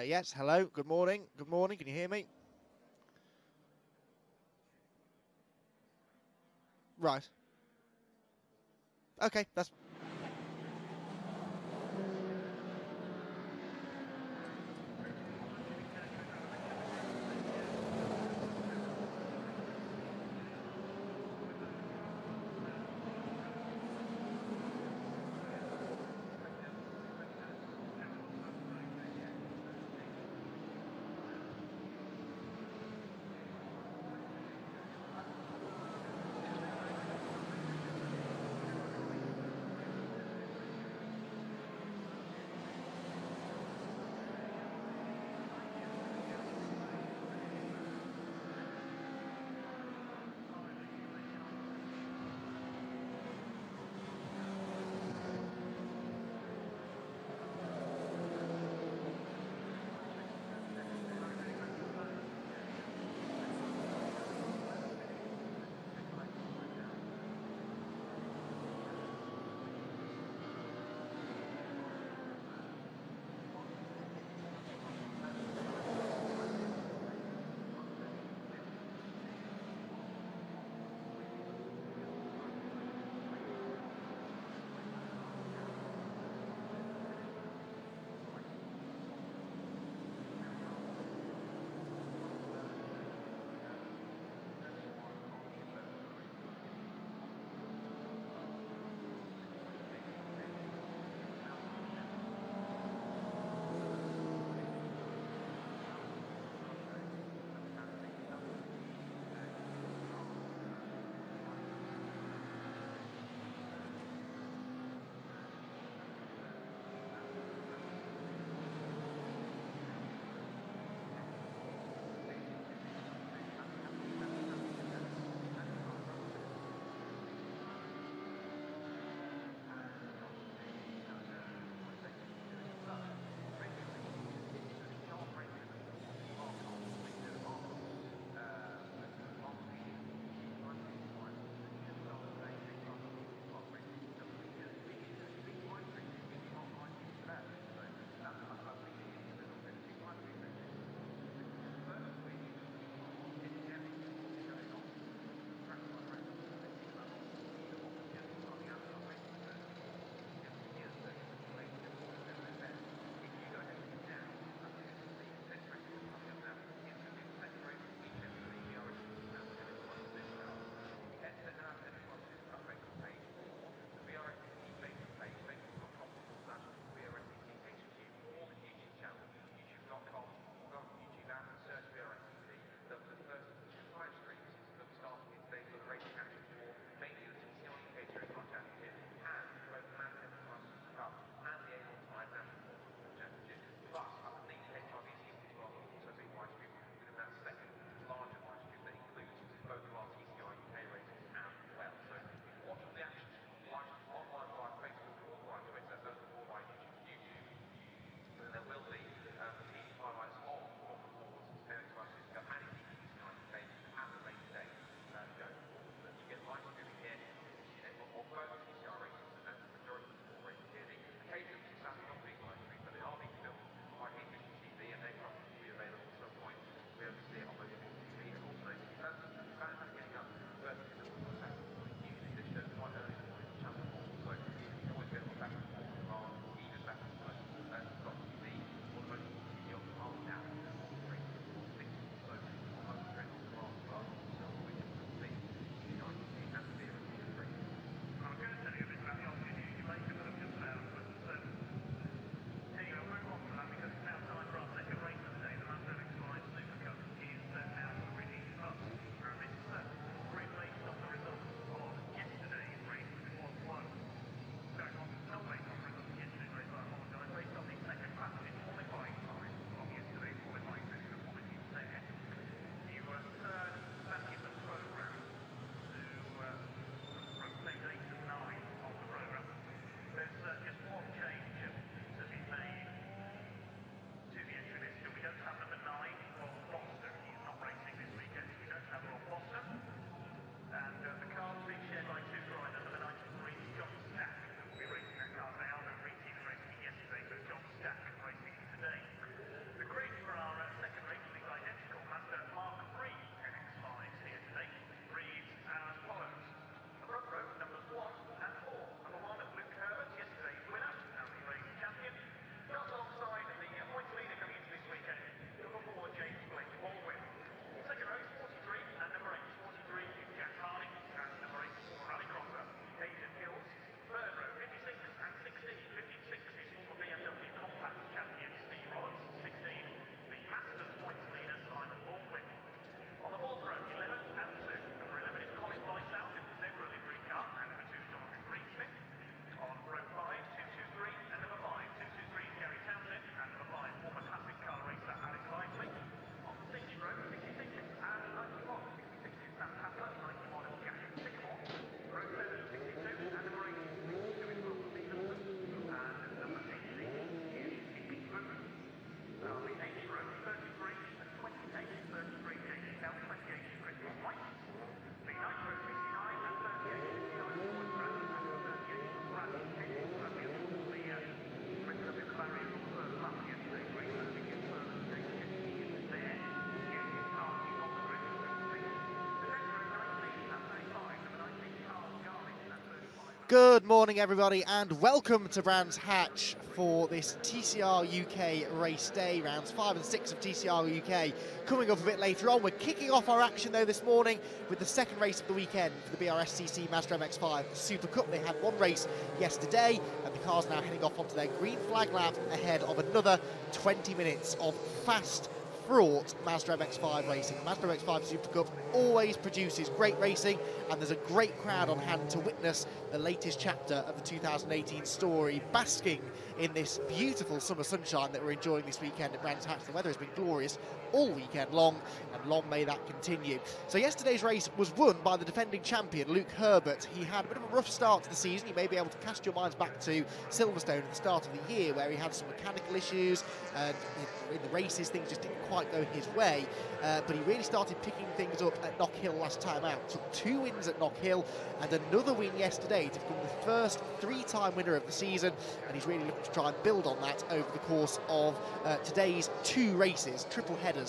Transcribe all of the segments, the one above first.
Yes, hello, good morning, can you hear me? Right. Okay, that's... Good morning everybody and welcome to Brands Hatch for this TCR UK race day, rounds 5 and 6 of TCR UK coming up a bit later on. We're kicking off our action though this morning with the second race of the weekend for the BRSCC Mazda MX-5 Super Cup. They had one race yesterday and the car's now heading off onto their green flag lap ahead of another 20 minutes of fast, fraught Mazda MX-5 racing. Mazda MX-5 Super Cup always produces great racing and there's a great crowd on hand to witness the latest chapter of the 2018 story, basking in this beautiful summer sunshine that we're enjoying this weekend at Brands Hatch. The weather has been glorious all weekend long, and long may that continue. So yesterday's race was won by the defending champion, Luke Herbert. He had a bit of a rough start to the season. You may be able to cast your minds back to Silverstone at the start of the year, where he had some mechanical issues, and in the races things just didn't quite go his way. But he really started picking things up at Knock Hill last time out. Took 2 wins at Knock Hill and another win yesterday to become the first 3-time winner of the season, and he's really looking to try and build on that over the course of today's 2 races, triple headers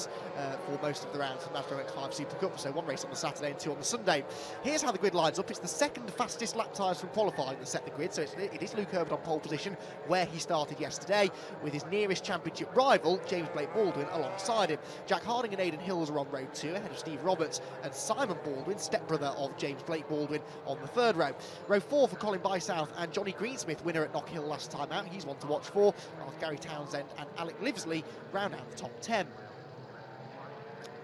for most of the rounds of the Mazda MX-5 Super Cup. So 1 race on the Saturday and 2 on the Sunday. Here's how the grid lines up. It's the second fastest lap times from qualifying that set the grid, so it is Luke Herbert on pole position where he started yesterday, with his nearest championship rival, James Blake Baldwin, alongside him. Jack Harding and Aidan Hills are on row 2 ahead of Steve Roberts and Simon Baldwin, stepbrother of James Blake Baldwin, on the 3rd row. Row 4 for Colin Bysouth and Johnny Greensmith, winner at Knock Hill last time out. He's one to watch for, whilst Gary Townsend and Alec Livesley round out the top 10.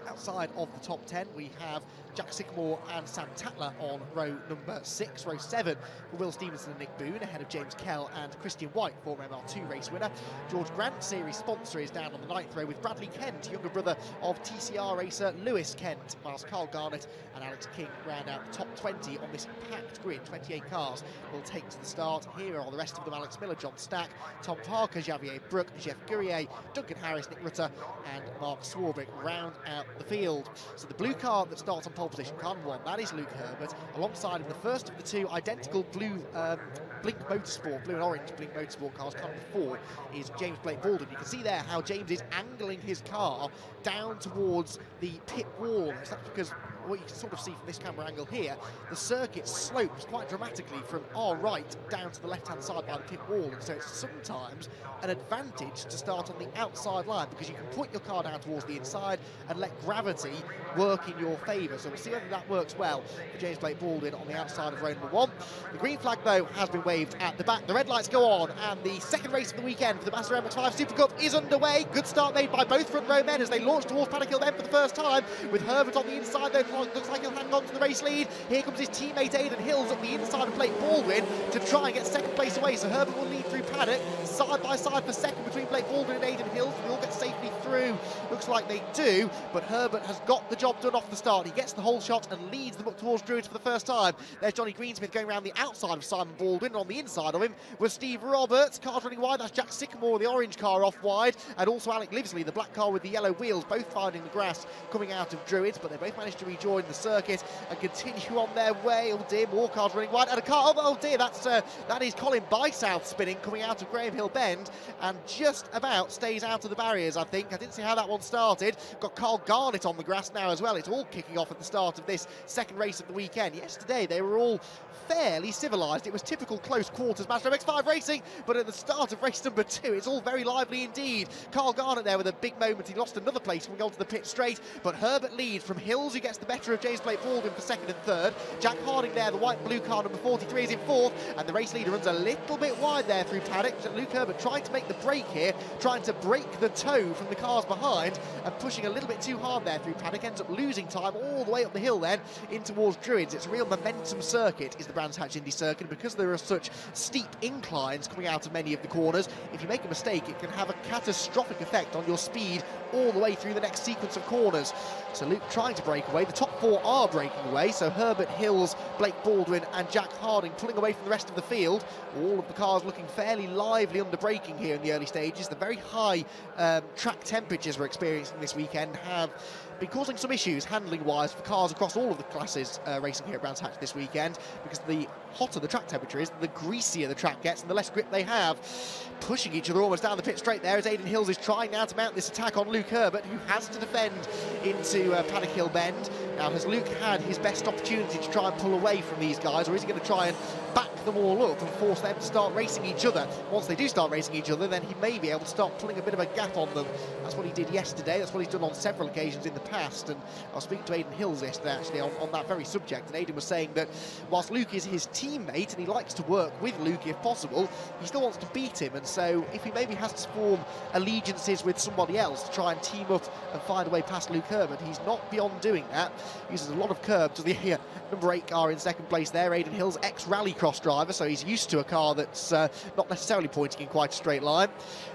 Outside of the top 10, we have Jack Sycamore and Sam Tatler on row number 6. Row 7 for Will Stevenson and Nick Boone, ahead of James Kell and Christian White, former MR2 race winner. George Grant, series sponsor, is down on the 9th row with Bradley Kent, younger brother of TCR racer Lewis Kent, whilst Carl Garnett and Alex King round out the top 20 on this packed grid. 28 cars will take to the start. Here are the rest of them: Alex Miller, John Stack, Tom Parker, Javier Brook, Jeff Gurrier, Duncan Harris, Nick Rutter and Mark Swarbrick round out the field. So the blue car that starts on pole position, car number 1, that is Luke Herbert. Alongside him, the first of the 2 identical blue Blink Motorsport, blue and orange Blink Motorsport cars, car number 4 is James Blake Baldwin. You can see there how James is angling his car down towards the pit wall. That's because what you can sort of see from this camera angle here, the circuit slopes quite dramatically from our right down to the left-hand side by the pit wall, and so it's sometimes an advantage to start on the outside line because you can put your car down towards the inside and let gravity work in your favour. So we'll see whether that works well for James Blake Baldwin on the outside of row number 1. The green flag, though, has been waved at the back. The red lights go on, and the second race of the weekend for the Mazda MX-5 Super Cup is underway. Good start made by both front row men as they launch towards Paddock Hill Bend for the first time, with Herbert on the inside, though. Looks like he'll hang on to the race lead. Here comes his teammate Aidan Hills at the inside of Blake Baldwin to try and get second place away. So Herbert will lead through Paddock, side by side for second between Blake Baldwin and Aidan Hills. We all get safely through. Looks like they do, but Herbert has got the job done off the start. He gets the whole shot and leads them up towards Druids for the first time. There's Johnny Greensmith going around the outside of Simon Baldwin, and on the inside of him was Steve Roberts. Cars running wide. That's Jack Sycamore, the orange car, off wide, and also Alec Livesley, the black car with the yellow wheels, both finding the grass coming out of Druids, but they both managed to rejoin the circuit and continue on their way. Oh dear, more cars running wide, and a car, oh dear, that is Colin Bysouth spinning, coming out of Graham Hill Bend, and just about stays out of the barriers, I think. I didn't see how that one started. Got Carl Garnett on the grass now as well. It's all kicking off at the start of this second race of the weekend. Yesterday, they were all fairly civilised. It was typical close quarters Mazda MX-5 racing, but at the start of race number 2, it's all very lively indeed. Carl Garnett there with a big moment. He lost another place when we got to the pit straight, but Herbert leads from Hills, who gets the better of James Blake Baldwin for second and third. Jack Harding there, the white and blue car number 43, is in fourth, and the race leader runs a little bit wide there through Paddock. Luke Herbert trying to make the break here, trying to break the toe from the cars behind, and pushing a little bit too hard there through Paddock. Ends up losing time all the way up the hill then in towards Druids. It's a real momentum circuit, is the Brands Hatch Indy circuit, because there are such steep inclines coming out of many of the corners. If you make a mistake, it can have a catastrophic effect on your speed all the way through the next sequence of corners. So Luke trying to break away. The top 4 are breaking away, so Herbert, Hills, Blake Baldwin and Jack Harding pulling away from the rest of the field. All of the cars looking fairly lively under braking here in the early stages. The very high track temperatures we're experiencing this weekend have been causing some issues handling-wise for cars across all of the classes racing here at Brands Hatch this weekend, because the hotter the track temperature is, the greasier the track gets and the less grip they have. Pushing each other almost down the pit straight there as Aidan Hills is trying now to mount this attack on Luke Luke Herbert, who has to defend into Paddock Hill Bend. Now, has Luke had his best opportunity to try and pull away from these guys, or is he going to try and back them all up and force them to start racing each other? Once they do start racing each other, then he may be able to start pulling a bit of a gap on them. That's what he did yesterday, that's what he's done on several occasions in the past, and I was speaking to Aidan Hills yesterday actually on that very subject, and Aidan was saying that whilst Luke is his teammate and he likes to work with Luke if possible, he still wants to beat him, and so if he maybe has to form allegiances with somebody else to try and team up and find a way past Luke Herbert, he's not beyond doing that. He uses a lot of curb to the number 8 car in second place there, Aidan Hills, ex-rallycross driver, so he's used to a car that's not necessarily pointing in quite a straight line.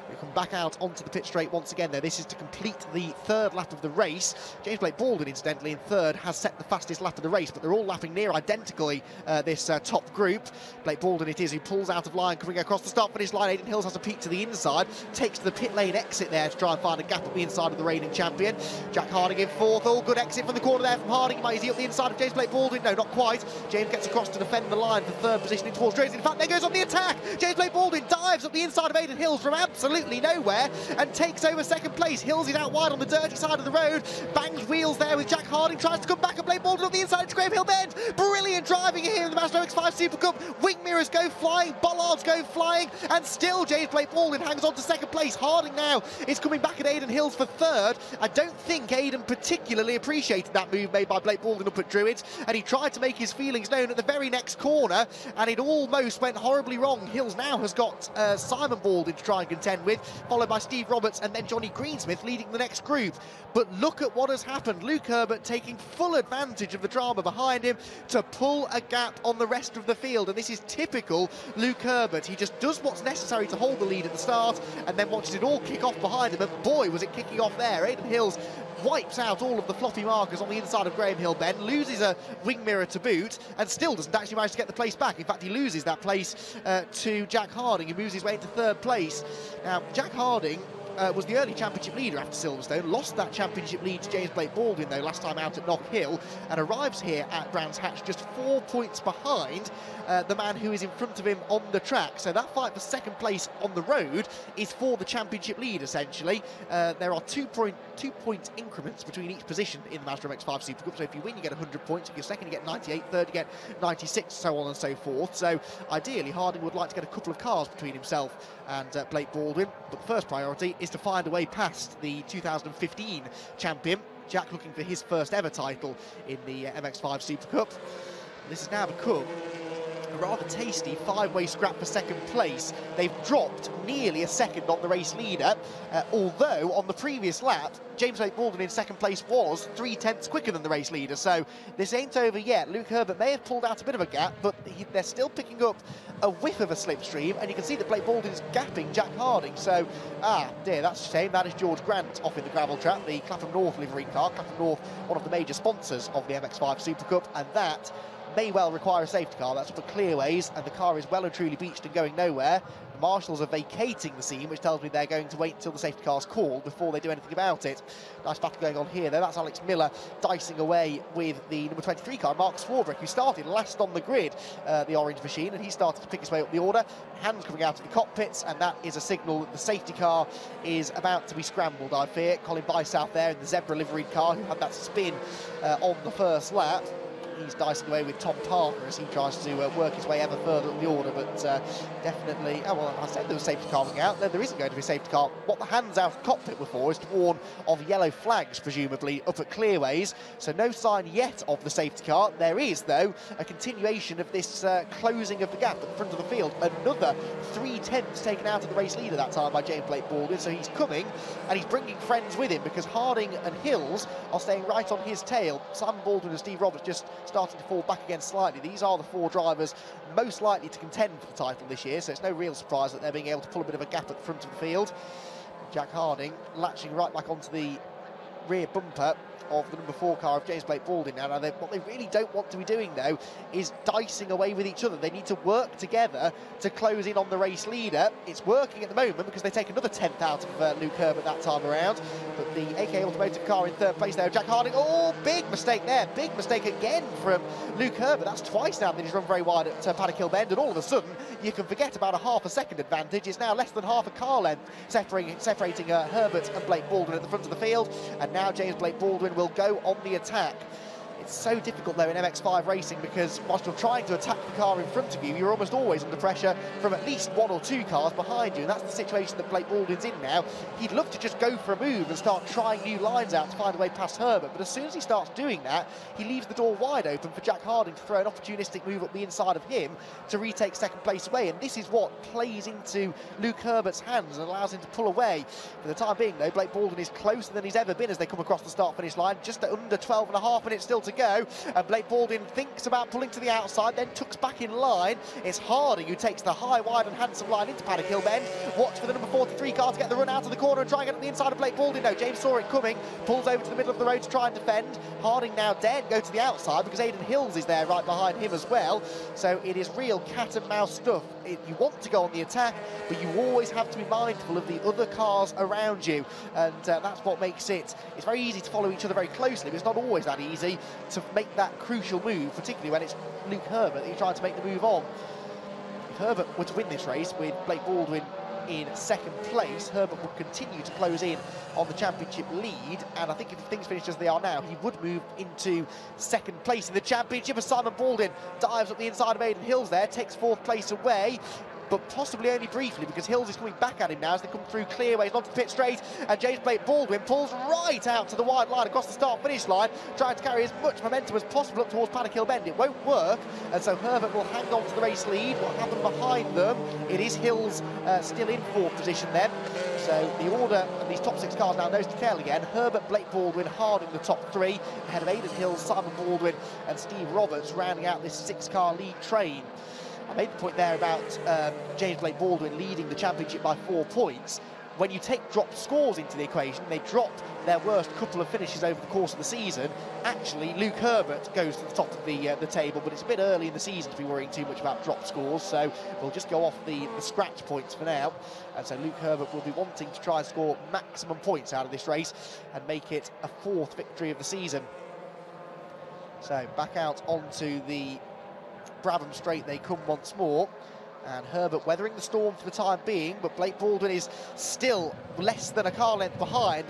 We come back out onto the pit straight once again there. This is to complete the third lap of the race. James Blake Baldwin, incidentally, in third, has set the fastest lap of the race, but they're all lapping near identically this top group. Blake Baldwin it is who pulls out of line coming across the start-finish line. Aidan Hills has a peek to the inside, takes to the pit lane exit there to try and find a gap at the inside of the reigning champion. Jack Harding in fourth. Oh, good exit from the corner there from Harding. Is he up the inside of James Blake Baldwin? No, not quite. James gets across to defend the line for third position in towards Drayton. In fact, there goes on the attack. James Blake Baldwin dives up the inside of Aidan Hills from absolutely nowhere and takes over second place. Hills is out wide on the dirty side of the road, bangs wheels there with Jack Harding, tries to come back, and Blake Baldwin on the inside to Graham Hill Bend. Brilliant driving here in the Mazda MX-5 Super Cup. Wing mirrors go flying, bollards go flying, and still James Blake Baldwin hangs on to second place. Harding now is coming back at Aidan Hills for third. I don't think Aidan particularly appreciated that move made by Blake Baldwin up at Druids, and he tried to make his feelings known at the very next corner, and it almost went horribly wrong. Hills now has got Simon Baldwin to try and contend with, followed by Steve Roberts and then Johnny Greensmith leading the next group. But look at what has happened. Luke Herbert taking full advantage of the drama behind him to pull a gap on the rest of the field, and this is typical Luke Herbert. He just does what's necessary to hold the lead at the start and then watches it all kick off behind him, and boy was it kicking off there. Aidan Hills wipes out all of the floppy markers on the inside of Graham Hill Bend, loses a wing mirror to boot, and still doesn't actually manage to get the place back. In fact, he loses that place to Jack Harding, who moves his way into third place. Now, Jack Harding was the early championship leader after Silverstone, lost that championship lead to James Blake Baldwin, though, last time out at Knock Hill, and arrives here at Brands Hatch just 4 points behind the man who is in front of him on the track. So that fight for second place on the road is for the championship lead, essentially. There are 2 point increments between each position in the Mazda MX-5 Super Cup, so if you win you get 100 points, if you're second you get 98, third you get 96, so on and so forth. So ideally Harding would like to get a couple of cars between himself and Blake Baldwin, but the first priority is to find a way past the 2015 champion. Jack looking for his first ever title in the MX-5 Super Cup. This has now become a rather tasty 5-way scrap for second place. They've dropped nearly a second on the race leader, although on the previous lap James Blake Baldwin in second place was 3/10 quicker than the race leader, so this ain't over yet. Luke Herbert may have pulled out a bit of a gap, but they're still picking up a whiff of a slipstream, and you can see that Blake Baldwin is gapping Jack Harding, so dear, that's a shame. That is George Grant off in the gravel trap, the Clapham North livery car. Clapham North, one of the major sponsors of the MX-5 Super Cup, and that may well require a safety car. That's for clearways, and the car is well and truly beached and going nowhere. The marshals are vacating the scene, which tells me they're going to wait until the safety car's called before they do anything about it. Nice battle going on here, though. That's Alex Miller dicing away with the number 23 car, Mark Swarbrick, who started last on the grid, the orange machine, and he started to pick his way up the order. Hands coming out of the cockpits, and that is a signal that the safety car is about to be scrambled, I fear. Colin Bysouth there in the zebra liveried car, who had that spin on the first lap. He's dicing away with Tom Parker as he tries to work his way ever further up the order, but definitely, oh well, I said there was a safety car coming out. No, there isn't going to be a safety car. What the hands out of the cockpit were for is to warn of yellow flags, presumably, up at clearways, so no sign yet of the safety car. There is, though, a continuation of this closing of the gap at the front of the field. Another 3/10 taken out of the race leader that time by James Blake Baldwin, so he's coming, and he's bringing friends with him, because Harding and Hills are staying right on his tail. Simon Baldwin and Steve Roberts just starting to fall back again slightly. These are the 4 drivers most likely to contend for the title this year, so it's no real surprise that they're being able to pull a bit of a gap at the front of the field. Jack Harding latching right back onto the rear bumper of the number 4 car of James Blake Baldwin now. What they really don't want to be doing, though, is dicing away with each other. They need to work together to close in on the race leader. It's working at the moment because they take another 10th out of Luke Herbert that time around. But the AK Automotive car in 3rd place there, Jack Harding. Oh, big mistake there. Big mistake again from Luke Herbert. That's twice now that he's run very wide at Paddock Hill Bend, and all of a sudden you can forget about a half a second advantage. It's now less than half a car length separating Herbert and Blake Baldwin at the front of the field, and now James Blake Baldwin will go on the attack. It's so difficult though in MX5 racing, because whilst you're trying to attack the car in front of you, you're almost always under pressure from at least 1 or 2 cars behind you, and that's the situation that Blake Baldwin's in now. He'd love to just go for a move and start trying new lines out to find a way past Herbert, but as soon as he starts doing that, he leaves the door wide open for Jack Harding to throw an opportunistic move up the inside of him to retake 2nd place away, and this is what plays into Luke Herbert's hands and allows him to pull away. For the time being though, Blake Baldwin is closer than he's ever been as they come across the start-finish line, just under 12.5 minutes still to go, and Blake Baldwin thinks about pulling to the outside, then tucks back in line. It's Harding who takes the high, wide and handsome line into Paddock Hill Bend. Watch for the number 43 car to get the run out of the corner and try and get up the inside of Blake Baldwin. No, James saw it coming, pulls over to the middle of the road to try and defend. Harding now dared go to the outside because Aidan Hills is there right behind him as well. So it is real cat and mouse stuff. You want to go on the attack, but you always have to be mindful of the other cars around you, and that's what makes it. It's very easy to follow each other very closely, but it's not always that easy to make that crucial move, particularly when it's Luke Herbert that you're trying to make the move on. If Herbert were to win this race with Blake Baldwin in 2nd place, Herbert would continue to close in on the championship lead, and I think if things finish as they are now, he would move into 2nd place in the championship as Simon Baldwin dives up the inside of Aidan Hills there, takes 4th place away, but possibly only briefly, because Hills is coming back at him now as they come through clearways onto the pit straight, and James Blake Baldwin pulls right out to the wide line across the start-finish line, trying to carry as much momentum as possible up towards Paddock Hill Bend. It won't work, and so Herbert will hang on to the race lead. What happened behind them? It is Hills still in 4th position then. So the order of these top 6 cars now nose to tail again. Herbert, Blake Baldwin, Harding the top 3, ahead of Aidan Hills, Simon Baldwin and Steve Roberts rounding out this 6-car lead train. I made the point there about James Blake Baldwin leading the championship by 4 points. When you take drop scores into the equation, they drop their worst couple of finishes over the course of the season. Actually, Luke Herbert goes to the top of the table, but it's a bit early in the season to be worrying too much about drop scores, so we'll just go off the scratch points for now. And so Luke Herbert will be wanting to try and score maximum points out of this race and make it a 4th victory of the season. So back out onto the Brabham Straight they come once more, and Herbert weathering the storm for the time being, but Blake Baldwin is still less than a car length behind,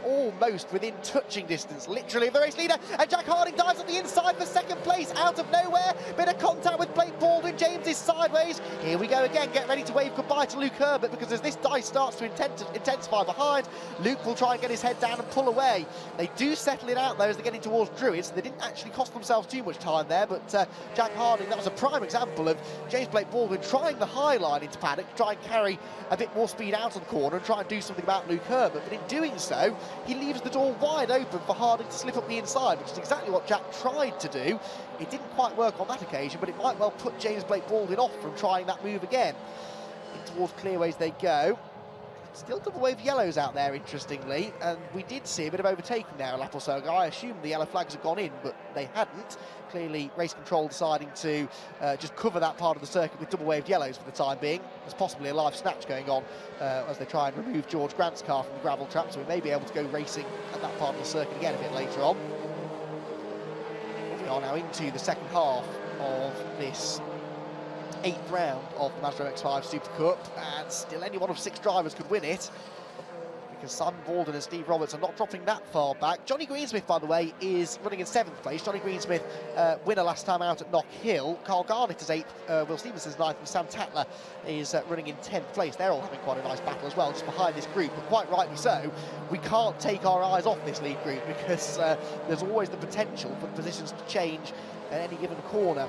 almost within touching distance, literally, of the race leader, and Jack Harding dives on the inside for 2nd place, out of nowhere, bit of contact with Blake Baldwin, James is sideways, here we go again, get ready to wave goodbye to Luke Herbert, because as this dice starts to intensify behind, Luke will try and get his head down and pull away. They do settle it out though as they're getting towards Druids, so they didn't actually cost themselves too much time there, but Jack Harding, that was a prime example of James Blake Baldwin trying the high line into Paddock to try and carry a bit more speed out of the corner and try and do something about Luke Herbert, but in doing so he leaves the door wide open for Harding to slip up the inside, which is exactly what Jack tried to do. It didn't quite work on that occasion, but it might well put James Blake Baldwin off from trying that move again. In towards clearways they go. Still double wave yellows out there, interestingly, and we did see a bit of overtaking there a lap or so ago. I assumed the yellow flags had gone in, but they hadn't. Clearly, race control deciding to just cover that part of the circuit with double waved yellows for the time being. There's possibly a live snatch going on as they try and remove George Grant's car from the gravel trap, so we may be able to go racing at that part of the circuit again a bit later on. We are now into the 2nd half of this 8th round of the Mazda MX-5 Super Cup, and still any one of 6 drivers could win it, because Simon Baldwin and Steve Roberts are not dropping that far back. Johnny Greensmith, by the way, is running in 7th place. Johnny Greensmith, winner last time out at Knock Hill. Carl Garnett is 8th, Will Stevenson's 9th, and Sam Tatler is running in 10th place. They're all having quite a nice battle as well, just behind this group, but quite rightly so. We can't take our eyes off this lead group, because there's always the potential for positions to change at any given corner.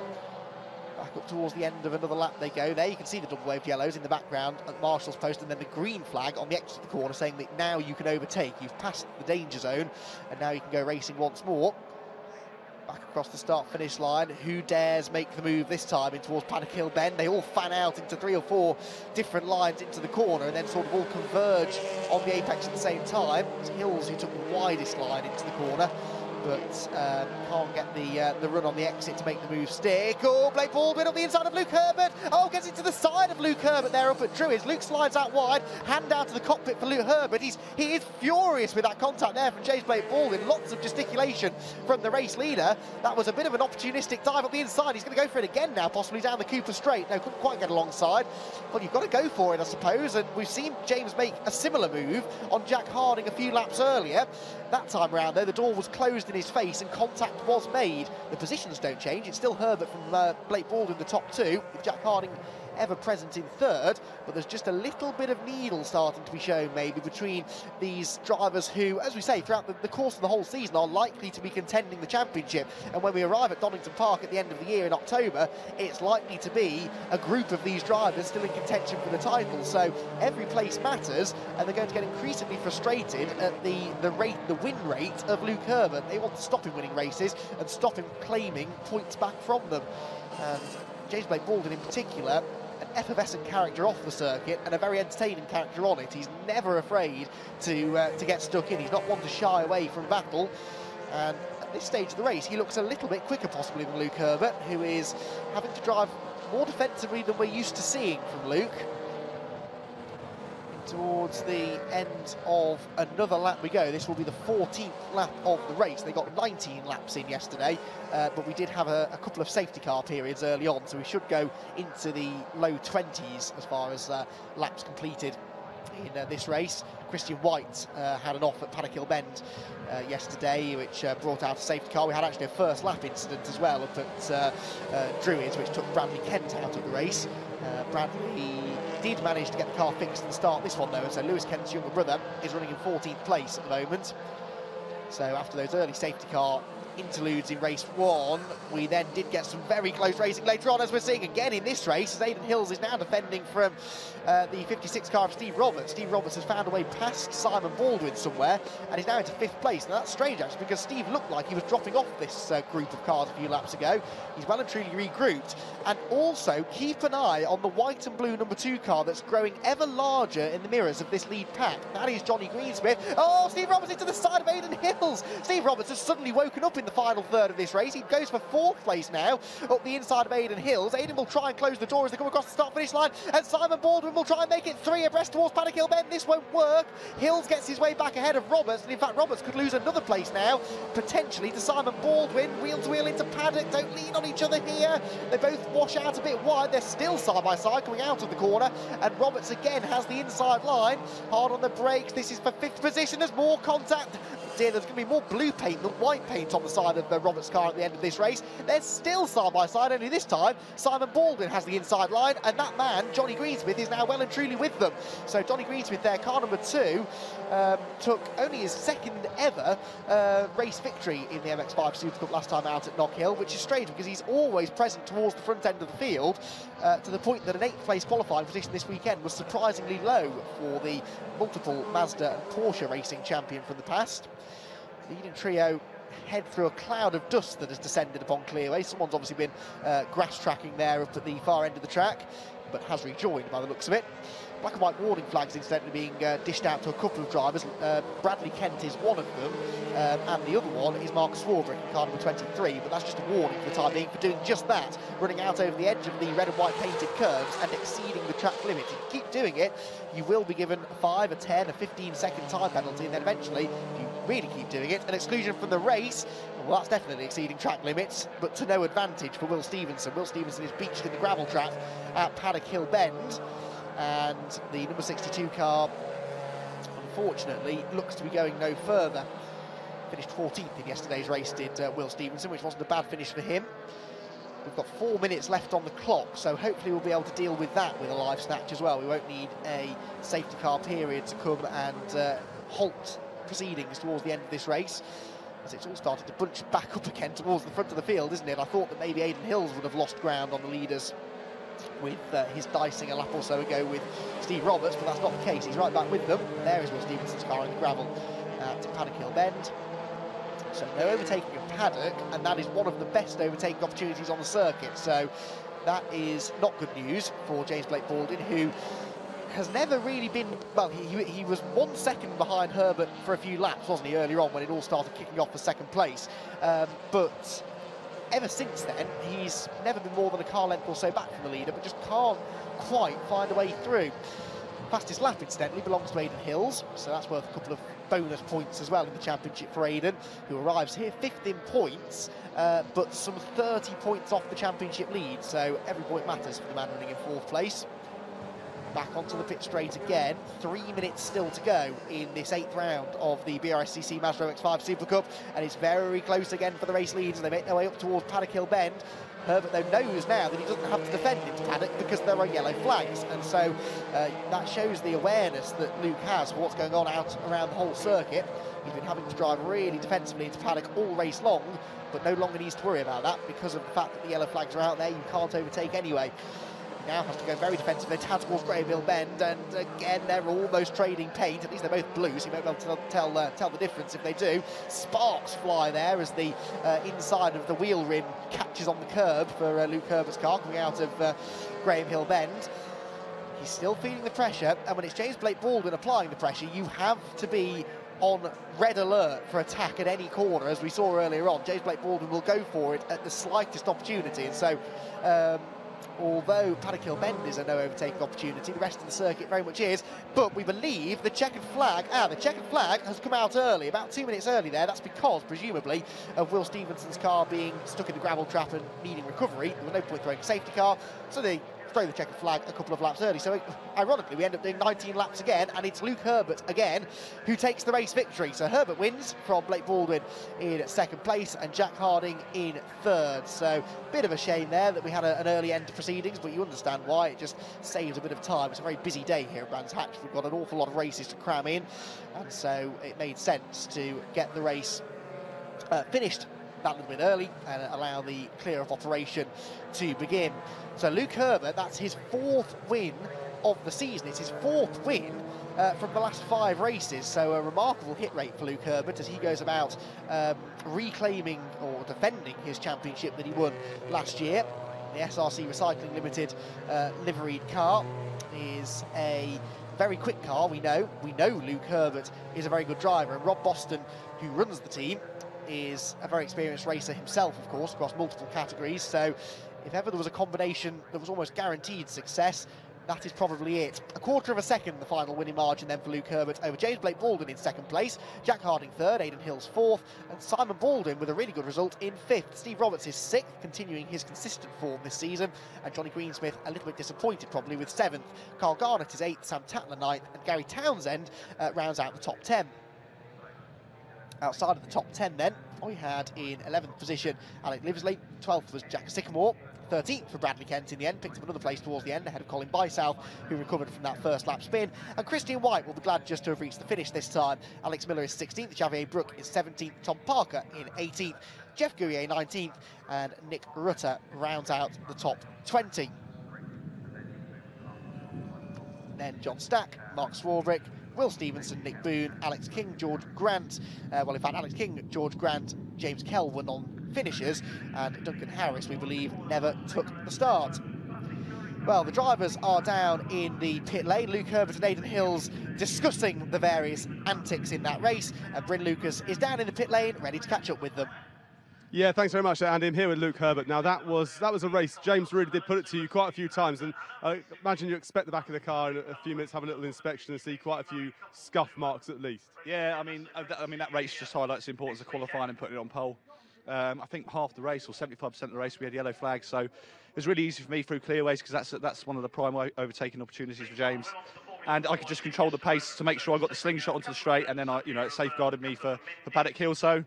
Back up towards the end of another lap they go. There you can see the double waved yellows in the background at Marshall's post, and then the green flag on the exit of the corner saying that now you can overtake. You've passed the danger zone and now you can go racing once more. Back across the start-finish line. Who dares make the move this time in towards Paddock Hill Bend? They all fan out into 3 or 4 different lines into the corner and then sort of all converge on the apex at the same time. It's Hills who took the widest line into the corner, but can't get the run on the exit to make the move stick. Oh, Blake Baldwin on the inside of Luke Herbert. Oh, gets into the side of Luke Herbert there up at Druids. Luke slides out wide, hand down to the cockpit for Luke Herbert. He is furious with that contact there from James Blake Baldwin. Lots of gesticulation from the race leader. That was a bit of an opportunistic dive up the inside. He's going to go for it again now, possibly down the Cooper Straight. No, couldn't quite get alongside. Well, you've got to go for it, I suppose. And we've seen James make a similar move on Jack Harding a few laps earlier. That time around, though, the door was closed in his face and contact was made. The positions don't change. It's still Herbert from Blake Baldwin, the top 2, with Jack Harding ever present in 3rd, but there's just a little bit of needle starting to be shown maybe between these drivers who, as we say, throughout the course of the whole season are likely to be contending the championship. And when we arrive at Donington Park at the end of the year in October, it's likely to be a group of these drivers still in contention for the title. So every place matters, and they're going to get increasingly frustrated at the win rate of Luke Herbert. They want to stop him winning races and stop him claiming points back from them. And James Blake Baldwin in particular, an effervescent character off the circuit and a very entertaining character on it. He's never afraid to get stuck in. He's not one to shy away from battle. And at this stage of the race, he looks a little bit quicker possibly than Luke Herbert, who is having to drive more defensively than we're used to seeing from Luke. Towards the end of another lap we go. This will be the 14th lap of the race. They got 19 laps in yesterday, but we did have a couple of safety car periods early on, so we should go into the low 20s as far as laps completed in this race. Christian White had an off at Paddock Hill Bend yesterday, which brought out a safety car. We had actually a first lap incident as well up at Druids, which took Bradley Kent out of the race. Bradley did manage to get the car fixed at the start of this one though, and so Lewis Kent's younger brother is running in 14th place at the moment. So after those early safety car interludes in race 1, we then did get some very close racing later on, as we're seeing again in this race, as Aidan Hills is now defending from the 56 car of Steve Roberts. Steve Roberts has found a way past Simon Baldwin somewhere and is now into 5th place. Now that's strange actually, because Steve looked like he was dropping off this group of cars a few laps ago. He's well and truly regrouped. And also keep an eye on the white and blue number 2 car that's growing ever larger in the mirrors of this lead pack. That is Johnny Greensmith. Oh, Steve Roberts into the side of Aidan Hills. Steve Roberts has suddenly woken up in the final third of this race. He goes for 4th place now up the inside of Aidan Hills. Aidan will try and close the door as they come across the start-finish line, and Simon Baldwin will try and make it 3 abreast towards Paddock Hill Bend. This won't work. Hills gets his way back ahead of Roberts, and in fact Roberts could lose another place now, potentially to Simon Baldwin. Wheel to wheel into Paddock. Don't lean on each other here. They both wash out a bit wide. They're still side by side coming out of the corner, and Roberts again has the inside line. Hard on the brakes. This is for 5th position. There's more contact. Dear, there's going to be more blue paint than white paint on the side of Roberts' car at the end of this race. They're still side by side, only this time Simon Baldwin has the inside line, and that man, Johnny Greensmith, is now well and truly with them. So Johnny Greensmith there, car number 2, took only his 2nd ever race victory in the MX-5 Super Cup last time out at Knockhill, which is strange because he's always present towards the front end of the field, to the point that an 8th place qualifying position this weekend was surprisingly low for the multiple Mazda and Porsche racing champion from the past. The leading trio head through a cloud of dust that has descended upon Clearway. Someone's obviously been grass tracking there up at the far end of the track, but has rejoined by the looks of it. Black and white warning flags incidentally being dished out to a couple of drivers. Bradley Kent is one of them, and the other one is Mark Swarbrick in car number 23, but that's just a warning for the time being for doing just that, running out over the edge of the red and white painted curves and exceeding the track limit. If you keep doing it, you will be given a 5, a 10, a 15-second time penalty, and then eventually, if you really keep doing it, an exclusion from the race. Well, that's definitely exceeding track limits, but to no advantage for Will Stevenson. Will Stevenson is beached in the gravel trap at Paddock Hill Bend, and the number 62 car, unfortunately, looks to be going no further. Finished 14th in yesterday's race, did Will Stevenson, which wasn't a bad finish for him. We've got 4 minutes left on the clock, so hopefully we'll be able to deal with that with a live snatch as well. We won't need a safety car period to come and halt proceedings towards the end of this race, as it's all started to bunch back up again towards the front of the field, isn't it? I thought that maybe Aidan Hills would have lost ground on the leaders with his dicing a lap or so ago with Steve Roberts, but that's not the case. He's right back with them. There is Will Stevenson's car in the gravel at Paddock Hill Bend. So so no overtaking of Paddock, and that is one of the best overtaking opportunities on the circuit. So that is not good news for James Blake Baldwin, who has never really been, well, he was 1 second behind Herbert for a few laps, wasn't he, earlier on when it all started kicking off for second place. But ever since then, he's never been more than a car length or so back from the leader, but just can't quite find a way through. Fastest lap, incidentally, belongs to Aidan Hills, so that's worth a couple of bonus points as well in the championship for Aidan, who arrives here 5th in points, but some 30 points off the championship lead, so every point matters for the man running in 4th place. Back onto the pit straight again. 3 minutes still to go in this 8th round of the BRSCC Mazda MX-5 Super Cup, and it's very close again for the race leaders. They make their way up towards Paddock Hill Bend. Herbert, though, knows now that he doesn't have to defend into Paddock because there are yellow flags, and so that shows the awareness that Luke has for what's going on out around the whole circuit. He's been having to drive really defensively into Paddock all race long, but no longer needs to worry about that because of the fact that the yellow flags are out there. You can't overtake anyway. Now has to go very defensive. They tad towards Graham Hill Bend, and again they're almost trading paint. At least they're both blue, so you won't be able to tell the difference if they do. Sparks fly there as the inside of the wheel rim catches on the curb for Luke Herbert's car coming out of Graham Hill Bend. He's still feeling the pressure, and when it's James Blake Baldwin applying the pressure, you have to be on red alert for attack at any corner, as we saw earlier on. James Blake Baldwin will go for it at the slightest opportunity, and so although Paddock Hill Bend is a no overtaking opportunity, the rest of the circuit very much is. But we believe the checkered flag, has come out early, about 2 minutes early there. That's because, presumably, of Will Stevenson's car being stuck in the gravel trap and needing recovery. There was no point throwing a safety car, so they throw the checkered flag a couple of laps early. So ironically, we end up doing 19 laps again, and it's Luke Herbert again who takes the race victory. So Herbert wins from Blake Baldwin in second place and Jack Harding in third. So bit of a shame there that we had an early end to proceedings, but you understand why. It just saves a bit of time. It's a very busy day here at Brands Hatch. We've got an awful lot of races to cram in, and so it made sense to get the race finished that little bit early and allow the clear of operation to begin. So Luke Herbert, that's his 4th win of the season. It's his 4th win from the last 5 races, so a remarkable hit rate for Luke Herbert as he goes about reclaiming or defending his championship that he won last year. The SRC Recycling Limited liveried car is a very quick car. We know Luke Herbert is a very good driver, and Rob Boston, who runs the team, is a very experienced racer himself, of course, across multiple categories. So if ever there was a combination that was almost guaranteed success, that is probably it. A quarter of a second, the final winning margin then for Luke Herbert over James Blake Baldwin in second place, Jack Harding third, Aidan Hills 4th, and Simon Baldwin with a really good result in 5th. Steve Roberts is 6th, continuing his consistent form this season, and Johnny Greensmith a little bit disappointed probably with 7th. Carl Garnett is 8th, Sam Tatler 9th, and Gary Townsend rounds out the top 10. Outside of the top 10 then, we had in 11th position Alec Livesley, 12th was Jack Sycamore, 13th for Bradley Kent in the end, picked up another place towards the end ahead of Colin Bysouth, who recovered from that first lap spin, and Christian White will be glad just to have reached the finish this time. Alex Miller is 16th, Javier Brook is 17th, Tom Parker in 18th, Jeff Gouillet 19th, and Nick Rutter rounds out the top 20. Then John Stack, Mark Swarbrick, Will Stevenson, Nick Boone, Alex King, George Grant. Well, in fact, Alex King, George Grant, James Kell were non-finishers, and Duncan Harris, we believe, never took the start. Well, the drivers are down in the pit lane. Luke Herbert and Aidan Hills discussing the various antics in that race, and Bryn Lucas is down in the pit lane, ready to catch up with them. Yeah, thanks very much, Andy. I'm here with Luke Herbert. Now, that was a race. James really did put it to you quite a few times, and I imagine you expect the back of the car in a few minutes, have a little inspection and see quite a few scuff marks at least. Yeah, I mean that race just highlights the importance of qualifying and putting it on pole. I think half the race, or 75% of the race, we had yellow flags, so it was really easy for me through clearways because that's one of the prime overtaking opportunities for James. And I could just control the pace to make sure I got the slingshot onto the straight, and then it safeguarded me for Paddock Hill. So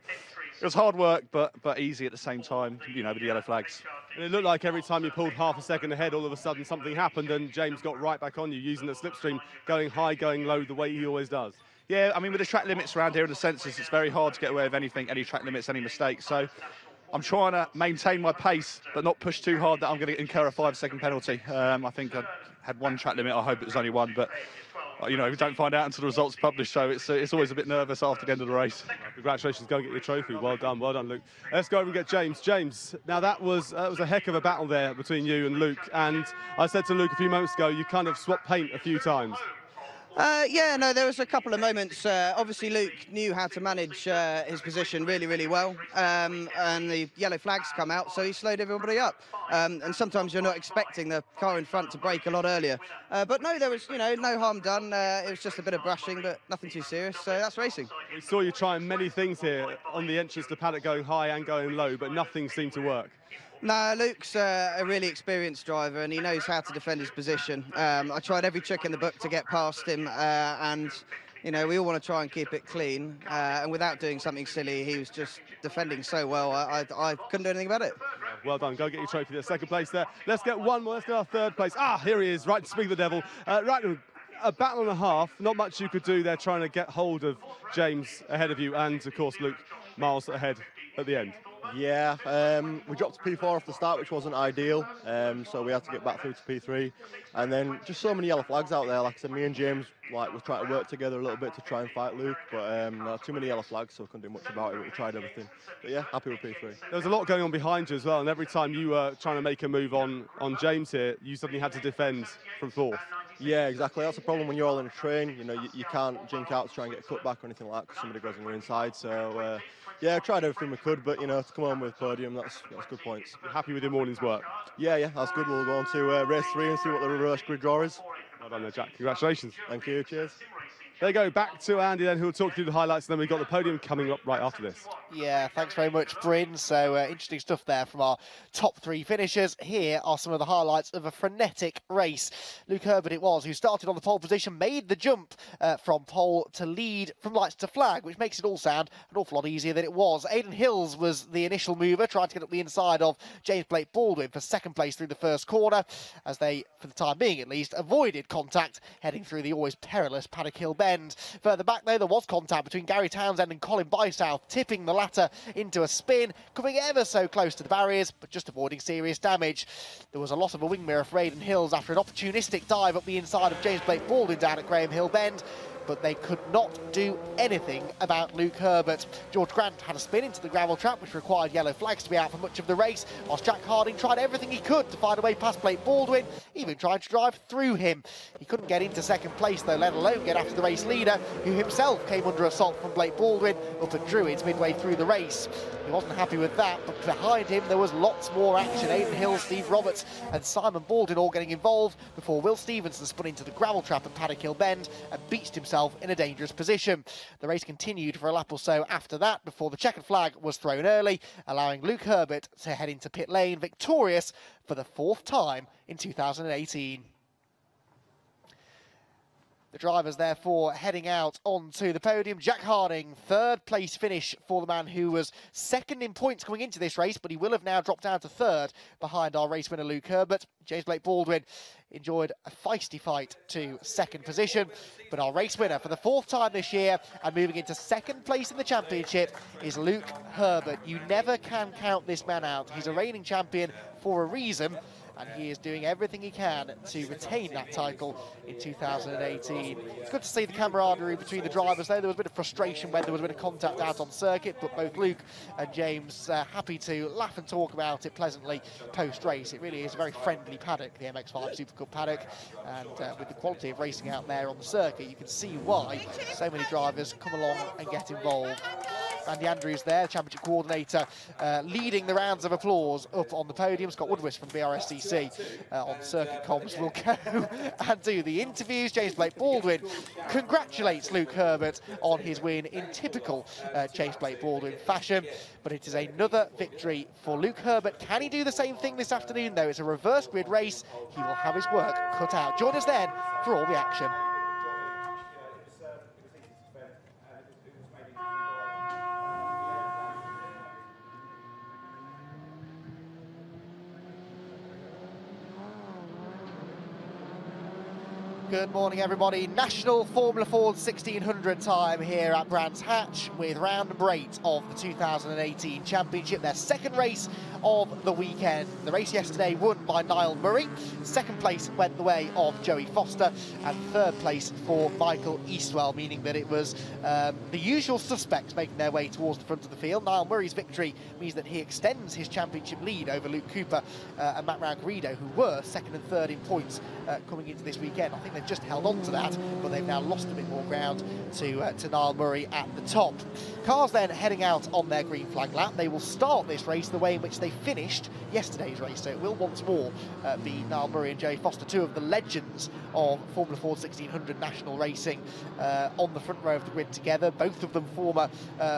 it was hard work, but easy at the same time, with the yellow flags. And it looked like every time you pulled half a second ahead, all of a sudden something happened, and James got right back on you, using the slipstream, going high, going low, the way he always does. Yeah, I mean, with the track limits around here and the sensors, it's very hard to get away with anything, any track limits, any mistakes. So I'm trying to maintain my pace, but not push too hard that I'm going to incur a 5-second penalty. I think I had one track limit. I hope it was only one, but you know, we don't find out until the results are published. So it's always a bit nervous after the end of the race. Congratulations, go and get your trophy. Well done, Luke. Let's go over and get James. James, now that was a heck of a battle there between you and Luke. And I said to Luke a few moments ago, you kind of swapped paint a few times. Yeah, no, there was a couple of moments. Obviously, Luke knew how to manage his position really, really well. And the yellow flags come out, so he slowed everybody up. And sometimes you're not expecting the car in front to brake a lot earlier. But no, there was, no harm done. It was just a bit of brushing, but nothing too serious. So that's racing. We saw you trying many things here on the entrance to paddock, going high and going low, but nothing seemed to work. No, Luke's a really experienced driver and he knows how to defend his position. I tried every trick in the book to get past him and, we all want to try and keep it clean. And without doing something silly, he was just defending so well, I couldn't do anything about it. Well done, go get your trophy there. Second place there. Let's get one more, let's get our third place. Here he is, right to speak the devil. Right, a battle and a half, not much you could do there trying to get hold of James ahead of you and, of course, Luke miles ahead at the end. Yeah, we dropped to P4 off the start, which wasn't ideal, so we had to get back through to P3. And then just so many yellow flags out there. Like I said, me and James was trying to work together a little bit to try and fight Luke, but too many yellow flags, so we couldn't do much about it, but we tried everything. But yeah, happy with P3. There was a lot going on behind you as well, and every time you were trying to make a move on James here, you suddenly had to defend from fourth. Yeah, exactly. That's the problem when you're all in a train. You can't jink out to try and get a cut back or anything like that because somebody goes on your inside. So, yeah, I tried everything we could, but, to come home with podium, that's good points. You're happy with your morning's work? Yeah, that's good. We'll go on to race 3 and see what the reverse grid draw is. Well done there, Jack. Congratulations. Thank you. Cheers. There you go, back to Andy then, who will talk through the highlights, and then we've got the podium coming up right after this. Yeah, thanks very much, Bryn. So interesting stuff there from our top 3 finishers. Here are some of the highlights of a frenetic race. Luke Herbert it was, who started on the pole position, made the jump from pole to lead from lights to flag, which makes it all sound an awful lot easier than it was. Aidan Hills was the initial mover, trying to get up the inside of James Blake Baldwin for second place through the first corner, as they, for the time being at least, avoided contact heading through the always perilous Paddock Hill bend. Further back, though, there was contact between Gary Townsend and Colin Bysouth, tipping the latter into a spin, coming ever so close to the barriers, but just avoiding serious damage. There was a loss of a wing mirror for Aidan Hills after an opportunistic dive up the inside of James Blake Baldwin down at Graham Hill Bend, but they could not do anything about Luke Herbert. George Grant had a spin into the gravel trap, which required yellow flags to be out for much of the race, whilst Jack Harding tried everything he could to find a way past Blake Baldwin, even tried to drive through him. He couldn't get into second place, though, let alone get after the race leader, who himself came under assault from Blake Baldwin up at Druids midway through the race. He wasn't happy with that, but behind him there was lots more action. Aidan Hill, Steve Roberts and Simon Baldwin all getting involved before Will Stevenson spun into the gravel trap at Paddock Hill Bend and beached himself in a dangerous position. The race continued for a lap or so after that before the checkered flag was thrown early, allowing Luke Herbert to head into pit lane victorious for the 4th time in 2018. The drivers, therefore, heading out onto the podium. Jack Harding, 3rd place finish for the man who was 2nd in points coming into this race, but he will have now dropped down to 3rd behind our race winner Luke Herbert. James Blake Baldwin enjoyed a feisty fight to 2nd position, but our race winner for the 4th time this year and moving into 2nd place in the championship is Luke Herbert. You never can count this man out. He's a reigning champion for a reason, and he is doing everything he can to retain that title in 2018. It's good to see the camaraderie between the drivers there. There was a bit of frustration when there was a bit of contact out on circuit, but both Luke and James happy to laugh and talk about it pleasantly post-race. It really is a very friendly paddock, the MX-5 Super Cup paddock, and with the quality of racing out there on the circuit, you can see why so many drivers come along and get involved. Andy Andrews there, championship coordinator, leading the rounds of applause up on the podium. Scott Woodwist from BRSCC on circuit comms will go and do the interviews. James Blake Baldwin congratulates Luke Herbert on his win in typical James Blake Baldwin fashion, but it is another victory for Luke Herbert. Can he do the same thing this afternoon, though? It's a reverse grid race. He will have his work cut out. Join us then for all the action. Good morning, everybody. National Formula Ford 1600 time here at Brands Hatch with round number 8 of the 2018 Championship, their second race of the weekend. The race yesterday won by Niall Murray. Second place went the way of Joey Foster, and third place for Michael Eastwell, meaning that it was the usual suspects making their way towards the front of the field. Niall Murray's victory means that he extends his championship lead over Luke Cooper and Matt Rangarrido, who were second and third in points coming into this weekend. I think they've just held on to that, but they've now lost a bit more ground to Niall Murray at the top. Cars then heading out on their green flag lap. They will start this race the way in which they finished yesterday's race, so it will once more be Niall Murray and Joey Foster, two of the legends of Formula Ford 1600 national racing, on the front row of the grid together. Both of them former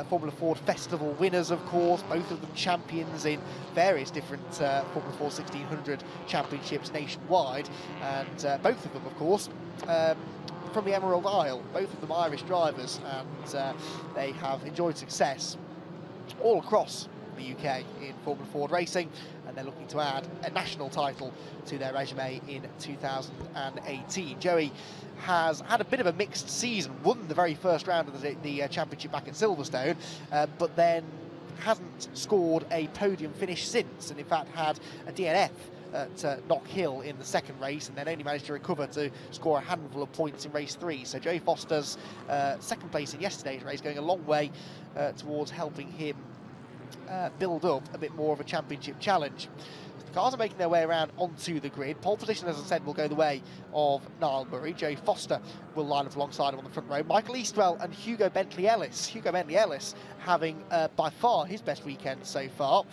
Formula Ford Festival winners, of course, both of them champions in various different Formula Ford 1600 championships nationwide, and both of them, of course, from the Emerald Isle, both of them Irish drivers, and they have enjoyed success all across the UK in Formula Ford racing, and they're looking to add a national title to their resume in 2018. Joey has had a bit of a mixed season, won the very first round of the championship back at Silverstone, but then hasn't scored a podium finish since, and in fact had a DNF at Knock Hill in the second race, and then only managed to recover to score a handful of points in race 3. So Joey Foster's second place in yesterday's race going a long way towards helping him build up a bit more of a championship challenge. The cars are making their way around onto the grid. Pole position, as I said, will go the way of Niall Murray. Joey Foster will line up alongside him on the front row. Michael Eastwell and Hugo Bentley-Ellis. Hugo Bentley-Ellis having by far his best weekend so far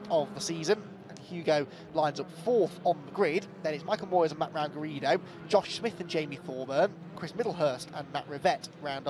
of the season. Hugo lines up fourth on the grid. Then it's Michael Moyers and Matt Rangarrido, Josh Smith and Jamie Thorburn, Chris Middlehurst and Matt Rivette round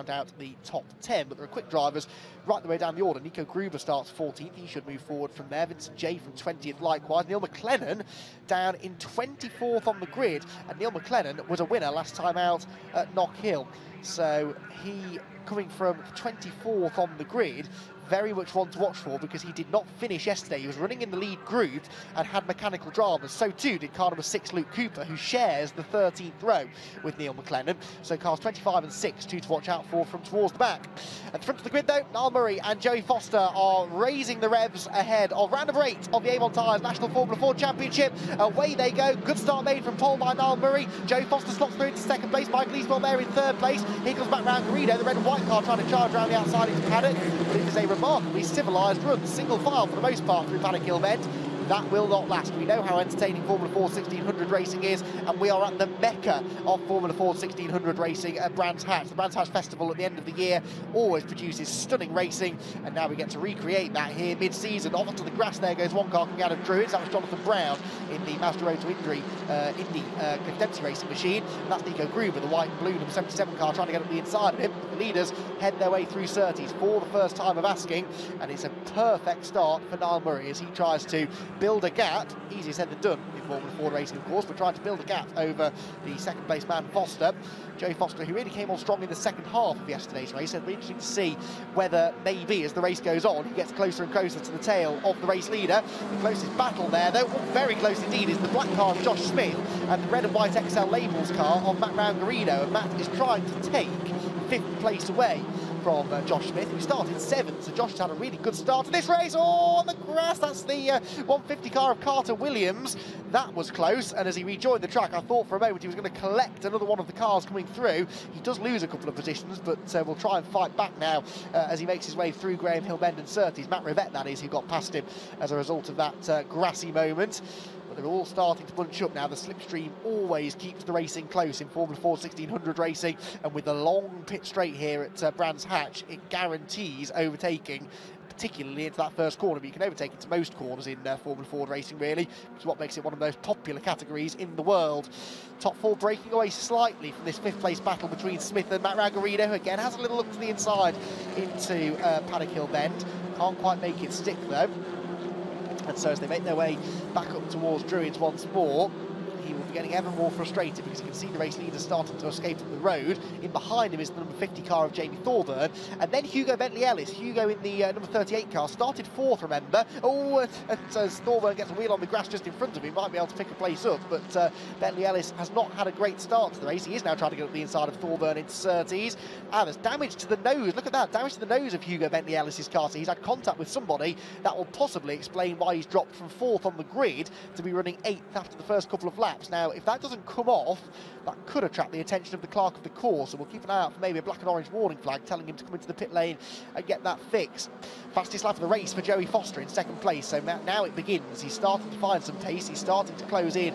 out the top 10. But there are quick drivers right the way down the order. Nico Gruber starts 14th. He should move forward from there. Vincent Jay from 20th likewise. Neil McLennan down in 24th on the grid. And Neil McLennan was a winner last time out at Knock Hill. So he, coming from 24th on the grid, very much one to watch for, because he did not finish yesterday. He was running in the lead group and had mechanical dramas. So too did car number 6 Luke Cooper, who shares the 13th row with Neil McLennan. So cars 25 and 6, two to watch out for from towards the back. At the front of the grid though, Niall Murray and Joey Foster are raising the revs ahead of round number 8 of the Avon Tyres National Formula Ford Championship. Away they go. Good start made from pole by Niall Murray. Joey Foster slots through into second place. Michael Eastwell there in third place. Here comes back round Garrido, the red and white car, trying to charge around the outside into paddock, but it is a remarkably civilised run, single file for the most part through Paddock Hill Bend. That will not last. We know how entertaining Formula Ford 1600 racing is, and we are at the mecca of Formula Ford 1600 racing at Brands Hatch. The Brands Hatch Festival at the end of the year always produces stunning racing, and now we get to recreate that here mid-season. Off onto the grass there goes one car coming out of Druids. That was Jonathan Brown in the Mazda Road to Indy Cliff Dempsey racing machine. And that's Nico Gruber, the white and blue number 77 car, trying to get up the inside of him. The leaders head their way through Surtees for the first time of asking, and it's a perfect start for Niall Murray as he tries to build a gap. Easier said than done in Formula Ford racing, of course, but trying to build a gap over the second place man Foster. Joey Foster, who really came on strong in the second half of yesterday's race. It'll be interesting to see whether maybe as the race goes on he gets closer and closer to the tail of the race leader. The closest battle there, though, very close indeed, is the black car of Josh Smith and the red and white XL Labels car of Matt Rangarrido, and Matt is trying to take 5th place away from Josh Smith, who started 7th. So Josh has had a really good start to this race. Oh, on the grass, that's the 150 car of Carter Williams. That was close, and as he rejoined the track, I thought for a moment he was going to collect another one of the cars coming through. He does lose a couple of positions, but will try and fight back now as he makes his way through Graham Hill Bend and Surtees. Matt Rivette, that is, who got past him as a result of that grassy moment. But they're all starting to bunch up now. The slipstream always keeps the racing close in Formula Ford 1600 racing, and with the long pit straight here at Brands Hatch, it guarantees overtaking, particularly into that first corner, but you can overtake into most corners in Formula Ford racing, really, which is what makes it one of the most popular categories in the world. Top 4 breaking away slightly from this 5th place battle between Smith and Matt Rangarrido, who again has a little look to the inside into Paddock Hill Bend. Can't quite make it stick though. And so as they make their way back up towards Druids once more, he will be getting ever more frustrated because you can see the race leader starting to escape from the road. In behind him is the number 50 car of Jamie Thorburn, and then Hugo Bentley-Ellis. Hugo in the number 38 car started 4th, remember. Oh, and as Thorburn gets a wheel on the grass just in front of him, might be able to pick a place up, but Bentley-Ellis has not had a great start to the race. He is now trying to get up the inside of Thorburn into Surtees, and there's damage to the nose. Look at that, damage to the nose of Hugo Bentley-Ellis's car. So he's had contact with somebody. That will possibly explain why he's dropped from 4th on the grid to be running 8th after the first couple of laps. Now, if that doesn't come off, that could attract the attention of the clerk of the course, so we'll keep an eye out for maybe a black and orange warning flag telling him to come into the pit lane and get that fixed. Fastest lap of the race for Joey Foster in 2nd place, so now it begins. He's starting to find some pace, he's starting to close in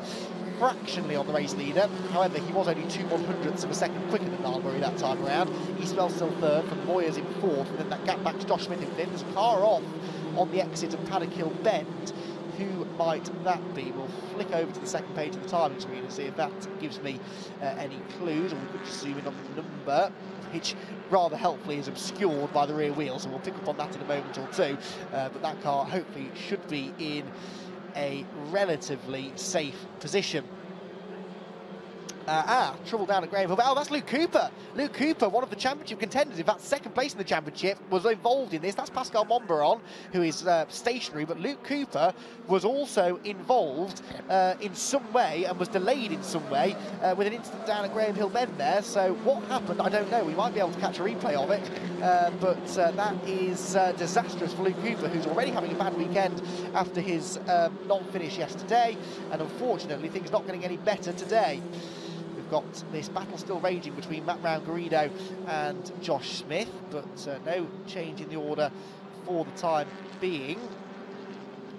fractionally on the race leader. However, he was only 2/100ths of a second quicker than Niall Murray that time around. Eastwell still 3rd, from Moyers in 4th, and then that gap back to Josh Smith in 5th. There's a car off on the exit of Paddock Hill Bend. Who might that be? We'll flick over to the second page of the timing screen and see if that gives me any clues, or we could just zoom in on the number, which rather helpfully is obscured by the rear wheel, so we'll pick up on that in a moment or two. But that car hopefully should be in a relatively safe position. Trouble down at Graham Hill. Oh, that's Luke Cooper. Luke Cooper, one of the championship contenders. In fact, 2nd place in the championship, was involved in this. That's Pascal Monberon, who is stationary, but Luke Cooper was also involved in some way and was delayed in some way with an incident down at Graham Hill Bend there. So what happened, I don't know. We might be able to catch a replay of it, but that is disastrous for Luke Cooper, who's already having a bad weekend after his non-finish yesterday, and unfortunately things not getting any better today. Got this battle still raging between Matt Brown-Garrido and Josh Smith, but no change in the order for the time being.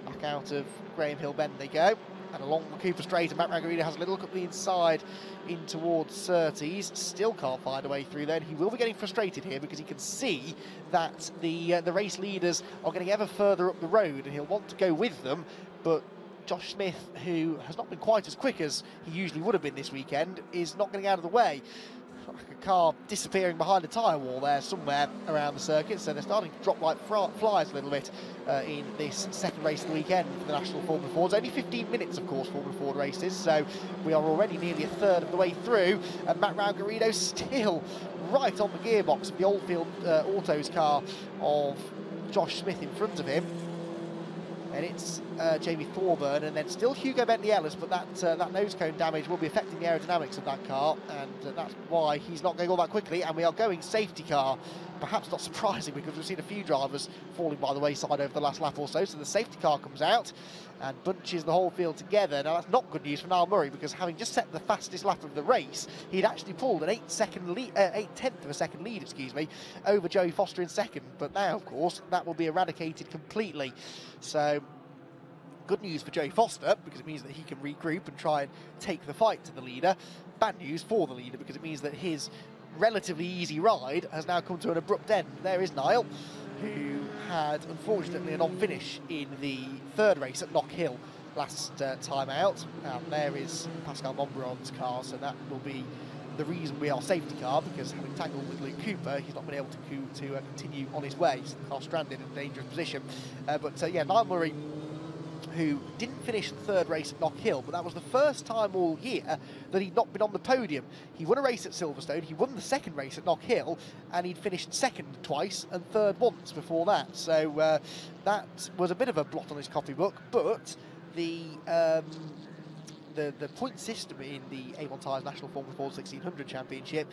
Back out of Graham Hill Bend they go, and along the Cooper Straight, and Matt Brown-Garrido has a little look at the inside in towards Surtees. Still can't find a way through there, and he will be getting frustrated here because he can see that the race leaders are getting ever further up the road, and he'll want to go with them, but Josh Smith, who has not been quite as quick as he usually would have been this weekend, is not getting out of the way. Like a car disappearing behind a tyre wall there somewhere around the circuit, so they're starting to drop like flies a little bit in this second race of the weekend for the National Formula Fords. Only 15 minutes, of course, Formula Ford races, so we are already nearly a third of the way through, and Matt Brown-Garrido still right on the gearbox of the Oldfield Autos car of Josh Smith in front of him. And it's Jamie Thorburn, and then still Hugo Bentley-Ellis, but that nose cone damage will be affecting the aerodynamics of that car, and that's why he's not going all that quickly, and we are going safety car. Perhaps not surprising, because we've seen a few drivers falling by the wayside over the last lap or so, so the safety car comes out and bunches the whole field together. Now, that's not good news for Niall Murray, because having just set the fastest lap of the race, he'd actually pulled an 8/10 of a second lead, over Joey Foster in 2nd, but now, of course, that will be eradicated completely. So, good news for Joey Foster, because it means that he can regroup and try and take the fight to the leader. Bad news for the leader, because it means that his relatively easy ride has now come to an abrupt end. There is Niall, who had, unfortunately, a non-finish in the 3rd race at Knock Hill last time out. And there is Pascal Monberon's car, so that will be the reason we are safety car, because having tangled with Luke Cooper, he's not been able to continue on his way. So the car stranded in a dangerous position. Yeah, Niall Murray, who didn't finish the 3rd race at Knock Hill, but that was the first time all year that he'd not been on the podium. He won a race at Silverstone, he won the 2nd race at Knock Hill, and he'd finished 2nd twice and 3rd once before that. So that was a bit of a blot on his copybook, but the point system in the A1 Tyres National Formula Ford 1600 Championship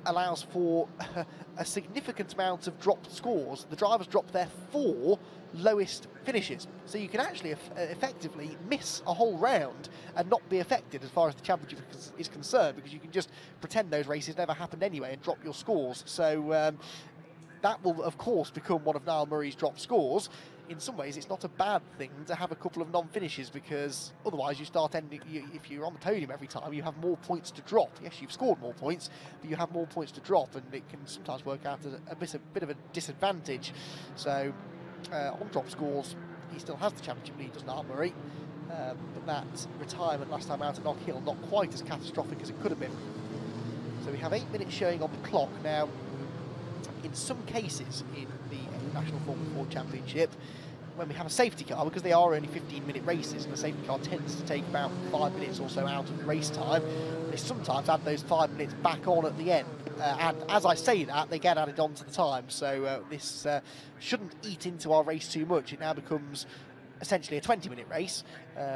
allows for a significant amount of dropped scores. The drivers drop their 4 lowest finishes, so you can actually effectively miss a whole round and not be affected as far as the championship is concerned, because you can just pretend those races never happened anyway and drop your scores. So that will, of course, become one of Niall Murray's drop scores. In some ways, it's not a bad thing to have a couple of non-finishes, because otherwise you start ending, if you're on the podium every time, you have more points to drop. Yes, you've scored more points, but you have more points to drop, and it can sometimes work out as a bit of a disadvantage. So on drop scores, he still has the championship lead, does Niall Murray, but that retirement last time out at Knock Hill, not quite as catastrophic as it could have been. So we have 8 minutes showing on the clock. Now, in some cases in the National Formula Ford Championship, when we have a safety car, because they are only 15-minute races, and the safety car tends to take about 5 minutes or so out of the race time, they sometimes add those 5 minutes back on at the end. And as I say that, they get added on to the time. So this shouldn't eat into our race too much. It now becomes essentially a 20-minute race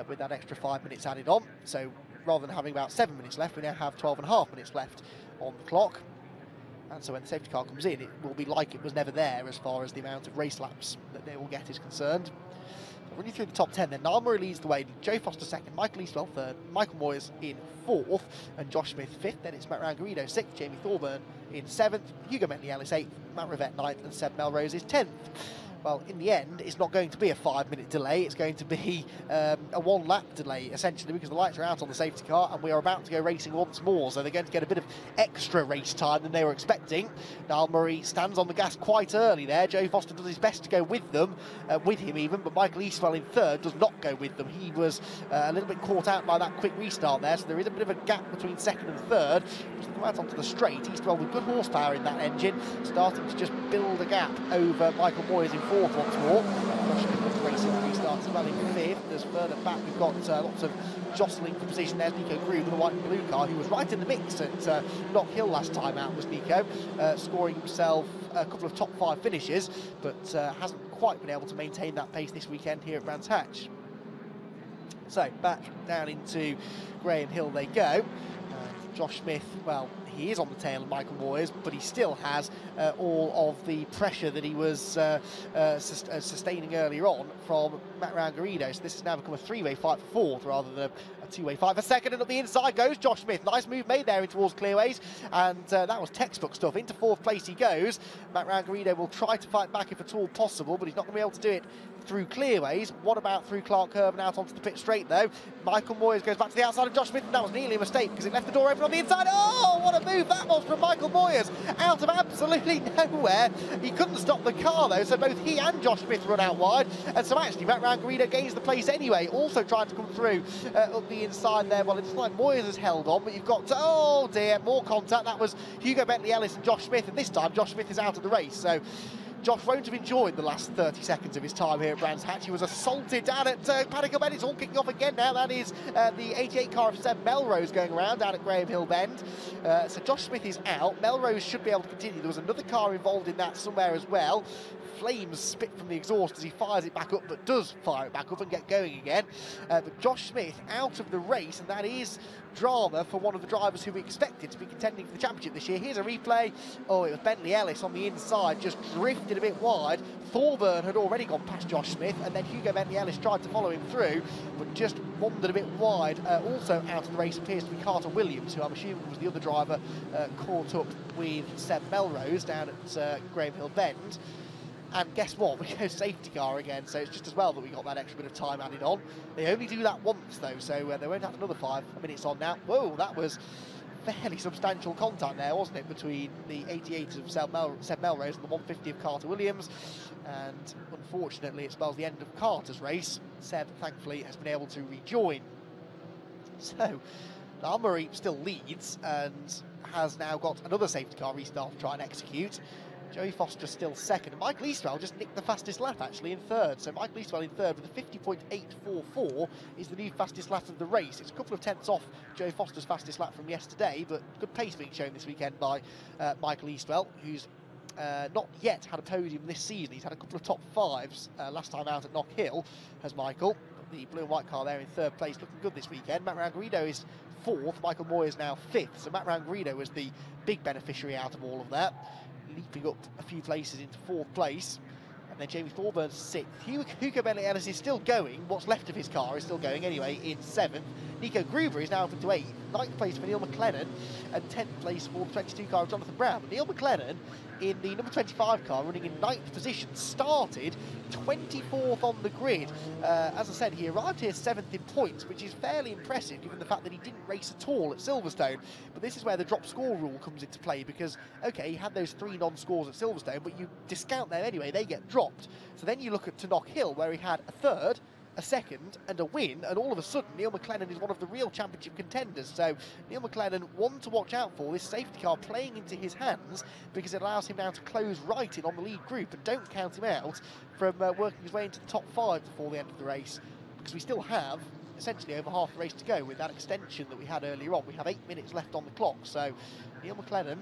with that extra 5 minutes added on. So rather than having about 7 minutes left, we now have 12.5 minutes left on the clock. And so when the safety car comes in, it will be like it was never there as far as the amount of race laps that they will get is concerned. So running through the top 10 then, Niall Murray leads the way, Joe Foster second, Michael Eastwell third, Michael Moyes in fourth, and Josh Smith fifth. Then it's Matt Rangarino sixth, Jamie Thorburn in seventh, Hugo Bentley-Ellis eighth, Matt Rivette ninth, and Seb Melrose is 10th. Well, in the end, it's not going to be a 5-minute delay. It's going to be a 1-lap delay, essentially, because the lights are out on the safety car and we are about to go racing once more. So they're going to get a bit of extra race time than they were expecting. Niall Murray stands on the gas quite early there. Joe Foster does his best to go with them, with him even, but Michael Eastwell in third does not go with them. He was a little bit caught out by that quick restart there, so there is a bit of a gap between second and third. As they come out onto the straight, Eastwell with good horsepower in that engine, starting to just build a gap over Michael Moyes in fourth once more. Racing restarts as well in fifth. As further back we've got lots of jostling for position. There's Nico Groove, the white and blue car, who was right in the mix at Knock Hill last time out, was Nico, scoring himself a couple of top 5 finishes, but hasn't quite been able to maintain that pace this weekend here at Brands Hatch. So back down into Graham Hill they go. Josh Smith, well, he is on the tail of Michael Moyes, but he still has all of the pressure that he was sustaining earlier on from Matt Rangarino. So this has now become a 3-way fight for fourth rather than a 2-way fight for second. And up the inside goes Josh Smith. Nice move made there in towards clearways, and that was textbook stuff. Into fourth place he goes. Matt Rangarino will try to fight back if at all possible, but he's not going to be able to do it through clearways. What about through Clark Curve and out onto the pit straight though? Michael Moyes goes back to the outside of Josh Smith, and that was nearly a mistake because it left the door open on the inside. Oh, what a move that was from Michael Moyes, out of absolutely nowhere. He couldn't stop the car though, so both he and Josh Smith run out wide, and so actually Matt Rangarino gains the place anyway, also trying to come through up the inside there. Well, it's like Moyes has held on, but you've got to, oh dear, more contact. That was Hugo Bentley-Ellis and Josh Smith, and this time Josh Smith is out of the race, so Josh won't have enjoyed the last 30 seconds of his time here at Brands Hatch. He was assaulted down at Paddock Bend. It's all kicking off again now. That is the 88 car of Seb Melrose going around down at Graham Hill Bend. So Josh Smith is out. Melrose should be able to continue. There was another car involved in that somewhere as well. Flames spit from the exhaust as he fires it back up, but does fire it back up and get going again. But Josh Smith out of the race, and that is drama for one of the drivers who we expected to be contending for the championship this year. Here's a replay. Oh, it was Bentley-Ellis on the inside, just drifted a bit wide. Thorburn had already gone past Josh Smith, and then Hugo Bentley-Ellis tried to follow him through, but just wandered a bit wide. Also out of the race appears to be Carter Williams, who I'm assuming was the other driver caught up with Seb Melrose down at Graham Hill Bend. And guess what? We go safety car again, so it's just as well that we got that extra bit of time added on. They only do that once, though, so they won't have another 5 minutes on now. Whoa, that was fairly substantial contact there, wasn't it, between the 88 of Seb Melrose and the 150 of Carter Williams. And unfortunately, it spells the end of Carter's race. Seb, thankfully, has been able to rejoin. So, Niall Murray still leads and has now got another safety car restart to try and execute. Joey Foster still second, and Michael Eastwell just nicked the fastest lap actually in third. So Michael Eastwell in third with a 50.844 is the new fastest lap of the race. It's a couple of tenths off Joey Foster's fastest lap from yesterday, but good pace being shown this weekend by Michael Eastwell, who's not yet had a podium this season. He's had a couple of top 5s last time out at Knock Hill, has Michael. The blue and white car there in third place, looking good this weekend. Matt Rangarino is fourth, Michael Moyes now fifth, so Matt Rangarino was the big beneficiary out of all of that, leaping up a few places into fourth place. And then Jamie Thorburn sixth. Hugo Bentley-Ellis is still going. What's left of his car is still going anyway in seventh. Nico Gruber is now up into eighth. Ninth place for Neil McLennan, and 10th place for the 22 car of Jonathan Brown. But Neil McLennan in the number 25 car, running in 9th position, started 24th on the grid. As I said, he arrived here 7th in points, which is fairly impressive given the fact that he didn't race at all at Silverstone. But this is where the drop score rule comes into play, because, okay, he had those 3 non-scores at Silverstone, but you discount them anyway, they get dropped. So then you look at Knock Hill, where he had a 3rd, a second and a win, and all of a sudden Neil McLennan is one of the real championship contenders. So Neil McLennan, one to watch out for, this safety car playing into his hands, because it allows him now to close right in on the lead group, and don't count him out from working his way into the top 5 before the end of the race, because we still have essentially over half the race to go with that extension that we had earlier on. We have 8 minutes left on the clock, so Neil McLennan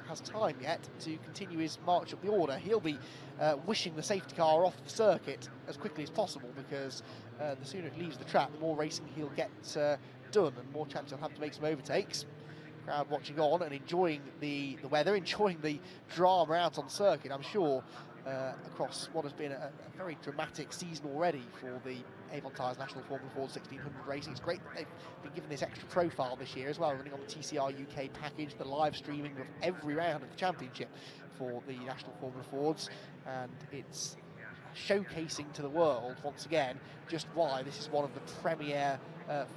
has time yet to continue his march up the order. He'll be wishing the safety car off the circuit as quickly as possible, because the sooner it leaves the track, the more racing he'll get done and more chance he'll have to make some overtakes. Crowd watching on and enjoying the weather, enjoying the drama out on circuit, I'm sure, across what has been a very dramatic season already for the Avon Tyres National Formula Ford 1600 racing. It's great that they've been given this extra profile this year as well, running on the TCR UK package, the live streaming of every round of the championship for the National Formula Fords, and it's showcasing to the world once again just why this is one of the premier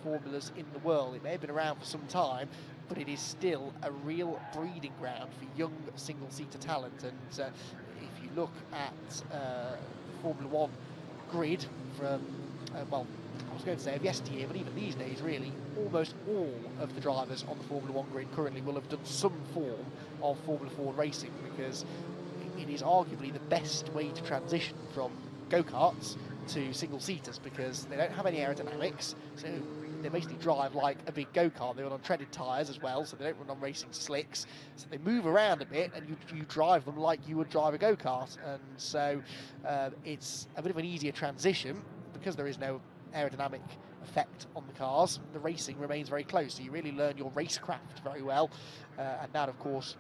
formulas in the world. It may have been around for some time, but it is still a real breeding ground for young single-seater talent. And if you look at the Formula One grid from, well, I was going to say of yesteryear, but even these days really, almost all of the drivers on the Formula One grid currently will have done some form of Formula Ford racing, because it is arguably the best way to transition from go-karts to single-seaters, because they don't have any aerodynamics, so they basically drive like a big go-kart. They run on treaded tyres as well, so they don't run on racing slicks, so they move around a bit and you drive them like you would drive a go-kart. And so it's a bit of an easier transition, because there is no aerodynamic effect on the cars. The racing remains very close, so you really learn your racecraft very well, and that of course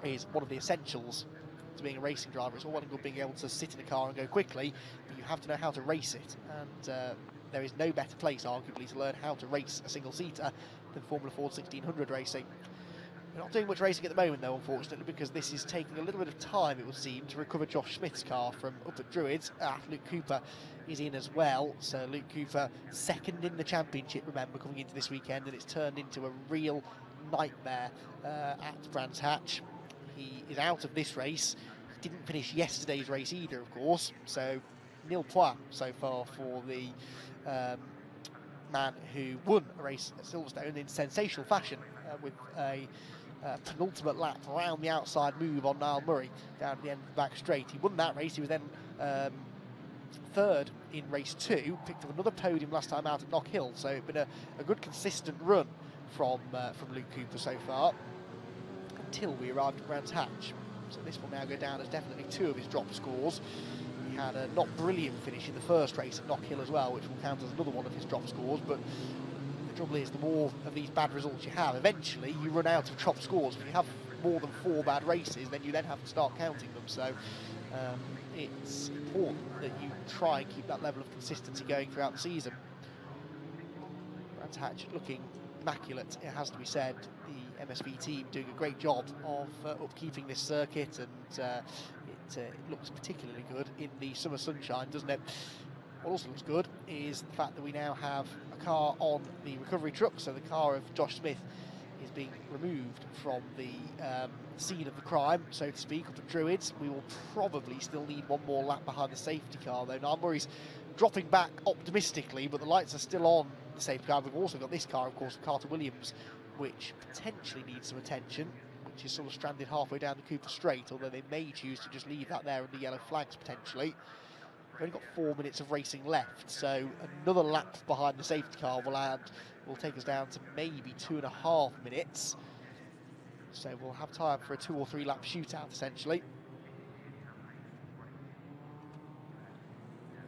is one of the essentials to being a racing driver. It's all well and good being able to sit in a car and go quickly, but you have to know how to race it, and there is no better place arguably to learn how to race a single-seater than Formula Ford 1600 racing. We're not doing much racing at the moment though, unfortunately, because this is taking a little bit of time, it would seem, to recover Josh Smith's car from up at Druids. Luke Cooper is in as well, so Luke Cooper second in the championship, remember, coming into this weekend, and it's turned into a real nightmare at Brands Hatch. He is out of this race. He didn't finish yesterday's race either, of course, so nil point so far for the man who won a race at Silverstone in sensational fashion with a penultimate lap around the outside move on Niall Murray down at the end of the back straight. He won that race. He was then third in race 2, picked up another podium last time out at Knock Hill, so it's been a good consistent run from Luke Cooper so far, until we arrived at Brands Hatch. So this will now go down as definitely 2 of his drop scores. He had a not brilliant finish in the first race at Knock Hill as well, which will count as another one of his drop scores, but the trouble is, the more of these bad results you have, eventually you run out of drop scores. If you have more than 4 bad races, then you then have to start counting them. So it's important that you try and keep that level of consistency going throughout the season. Brands Hatch looking immaculate, it has to be said. The MSV team doing a great job of upkeeping this circuit, and it looks particularly good in the summer sunshine, doesn't it? What also looks good is the fact that we now have a car on the recovery truck, so the car of Josh Smith is being removed from the scene of the crime, so to speak, up at Druids. We will probably still need one more lap behind the safety car, though. Now Murray's dropping back optimistically, but the lights are still on the safety car. We've also got this car, of course, Carter Williams, which potentially needs some attention, which is sort of stranded halfway down the Cooper Straight, although they may choose to just leave that there under yellow flags potentially. We've only got 4 minutes of racing left, so another lap behind the safety car will take us down to maybe 2.5 minutes. So we'll have time for a 2 or 3 lap shootout essentially.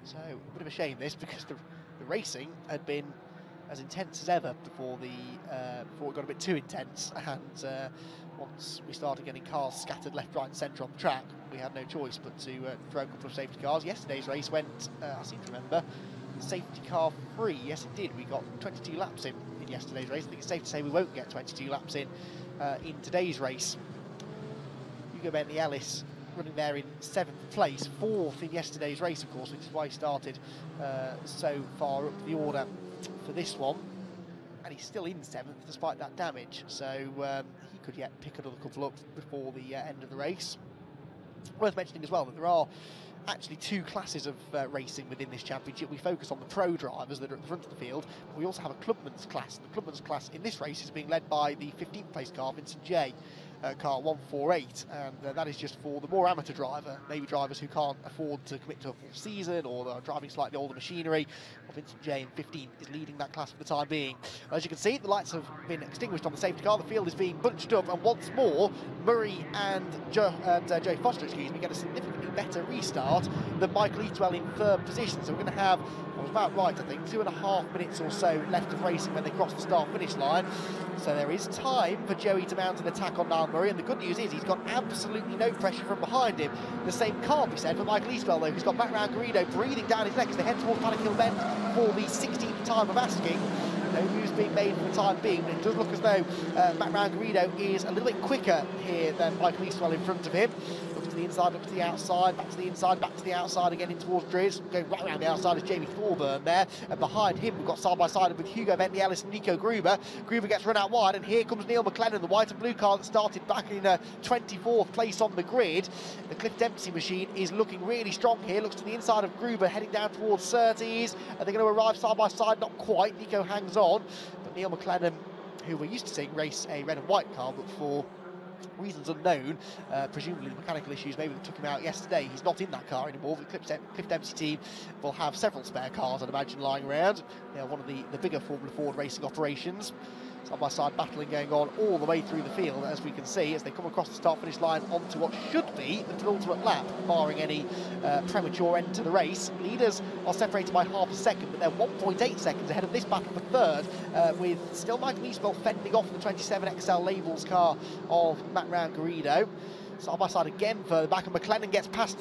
So a bit of a shame this, because the racing had been as intense as ever before it got a bit too intense, and once we started getting cars scattered left, right and centre on the track, we had no choice but to throw a couple of safety cars. Yesterday's race went, I seem to remember, safety car free. Yes it did, we got 22 laps in yesterday's race. I think it's safe to say we won't get 22 laps in today's race. Hugo Bentley Ellis running there in 7th place, 4th in yesterday's race of course, which is why he started so far up the order for this one, and he's still in 7th despite that damage, so he could yet pick another couple up before the end of the race. Worth mentioning as well that there are actually two classes of racing within this championship. We focus on the pro drivers that are at the front of the field, but we also have a clubman's class. The clubman's class in this race is being led by the 15th place car, Vincent J. Car 148, and that is just for the more amateur driver, maybe drivers who can't afford to commit to a full season or are driving slightly older machinery. Well, Vincent J in 15 is leading that class for the time being. As you can see, the lights have been extinguished on the safety car. The field is being bunched up, and once more, Murray and Joey Foster, get a significantly better restart than Michael Eatwell in third position. So we're going to have, I was about right, I think, 2.5 minutes or so left of racing when they cross the start-finish line. So there is time for Joey to mount an attack on Niall Murray, and the good news is he's got absolutely no pressure from behind him. The same can't be said for Michael Eastwell, though, who's got Matt Rangarino breathing down his neck as they head towards Paddock Hill Bend for the 16th time of asking. No moves being made for the time being, but it does look as though Matt Rangarino is a little bit quicker here than Michael Eastwell in front of him. Looks to the inside, up to the outside, back to the inside, back to the outside again in towards Driz. Going right around the outside is Jamie Thorburn there, and behind him we've got side by side with Hugo Bentley Ellis and Nico Gruber. Gruber gets run out wide, and here comes Neil McLennan, the white and blue car that started back in 24th place on the grid. The Cliff Dempsey machine is looking really strong here. Looks to the inside of Gruber, heading down towards Surtees. Are they going to arrive side by side? Not quite. Nico hangs on, but Neil McLennan, who we're used to seeing race a red and white car, but for reasons unknown, presumably the mechanical issues maybe that took him out yesterday, he's not in that car anymore. The Cliff Dempsey team will have several spare cars, I'd imagine, lying around. They're one of the bigger Formula Ford racing operations. Side-by-side battling going on all the way through the field, as we can see, as they come across the start-finish line onto what should be the penultimate lap, barring any premature end to the race. Leaders are separated by half a second, but they're 1.8 seconds ahead of this battle for third, with still Michael Eastwell fending off the 27XL Labels car of Matt Rangarino. Side by side again further back, and McLennan gets past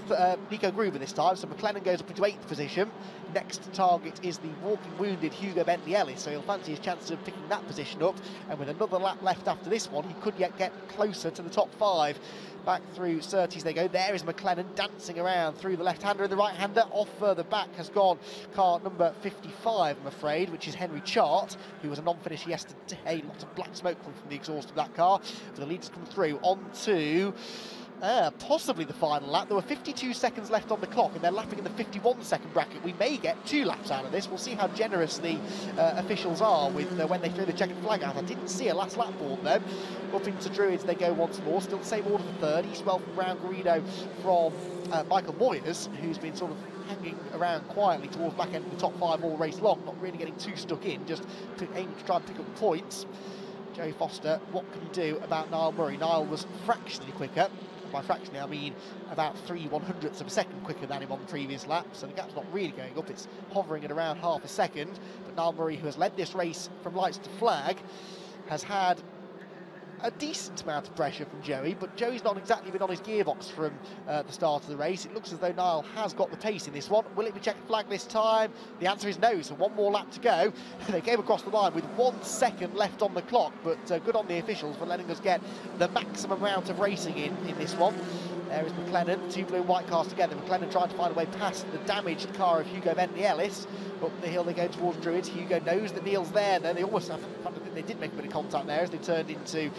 Nico Gruber this time, so McLennan goes up into 8th position. Next target is the walking wounded Hugo Bentley Ellis, so he'll fancy his chances of picking that position up, and with another lap left after this one, he could yet get closer to the top 5. Back through Surtees they go. There is McLennan dancing around through the left-hander and the right-hander. Off further back has gone car number 55, I'm afraid, which is Henry Chart, who was a non-finisher yesterday. Lots of black smoke coming from the exhaust of that car. But the leaders come through onto possibly the final lap. There were 52 seconds left on the clock, and they're lapping in the 51-second bracket. We may get 2 laps out of this. We'll see how generous the officials are with when they throw the checkered flag out. I didn't see a last lap board though. Up into Druids they go once more. Still the same order for third. Eastwell from Rangarino from Michael Moyers, who's been sort of hanging around quietly towards back end of the top 5 all race long, not really getting too stuck in, just aiming to try and pick up points. Joey Foster, what can he do about Niall Murray? Niall was fractionally quicker. By fractionally, I mean about 3/100ths of a second quicker than him on the previous lap, so the gap's not really going up, it's hovering at around half a second. But Niall Murray, who has led this race from lights to flag, has had a decent amount of pressure from Joey, but Joey's not exactly been on his gearbox from the start of the race. It looks as though Niall has got the pace in this one. Will it be checkered flag this time? The answer is no, so one more lap to go. They came across the line with 1 second left on the clock, but good on the officials for letting us get the maximum amount of racing in this one. There is McLennan, 2 blue and white cars together. McLennan trying to find a way past the damaged car of Hugo Bentley Ellis. Up the hill they go towards Druids. Hugo knows that Neil's there. They almost have, they did make a bit of contact there as they turned into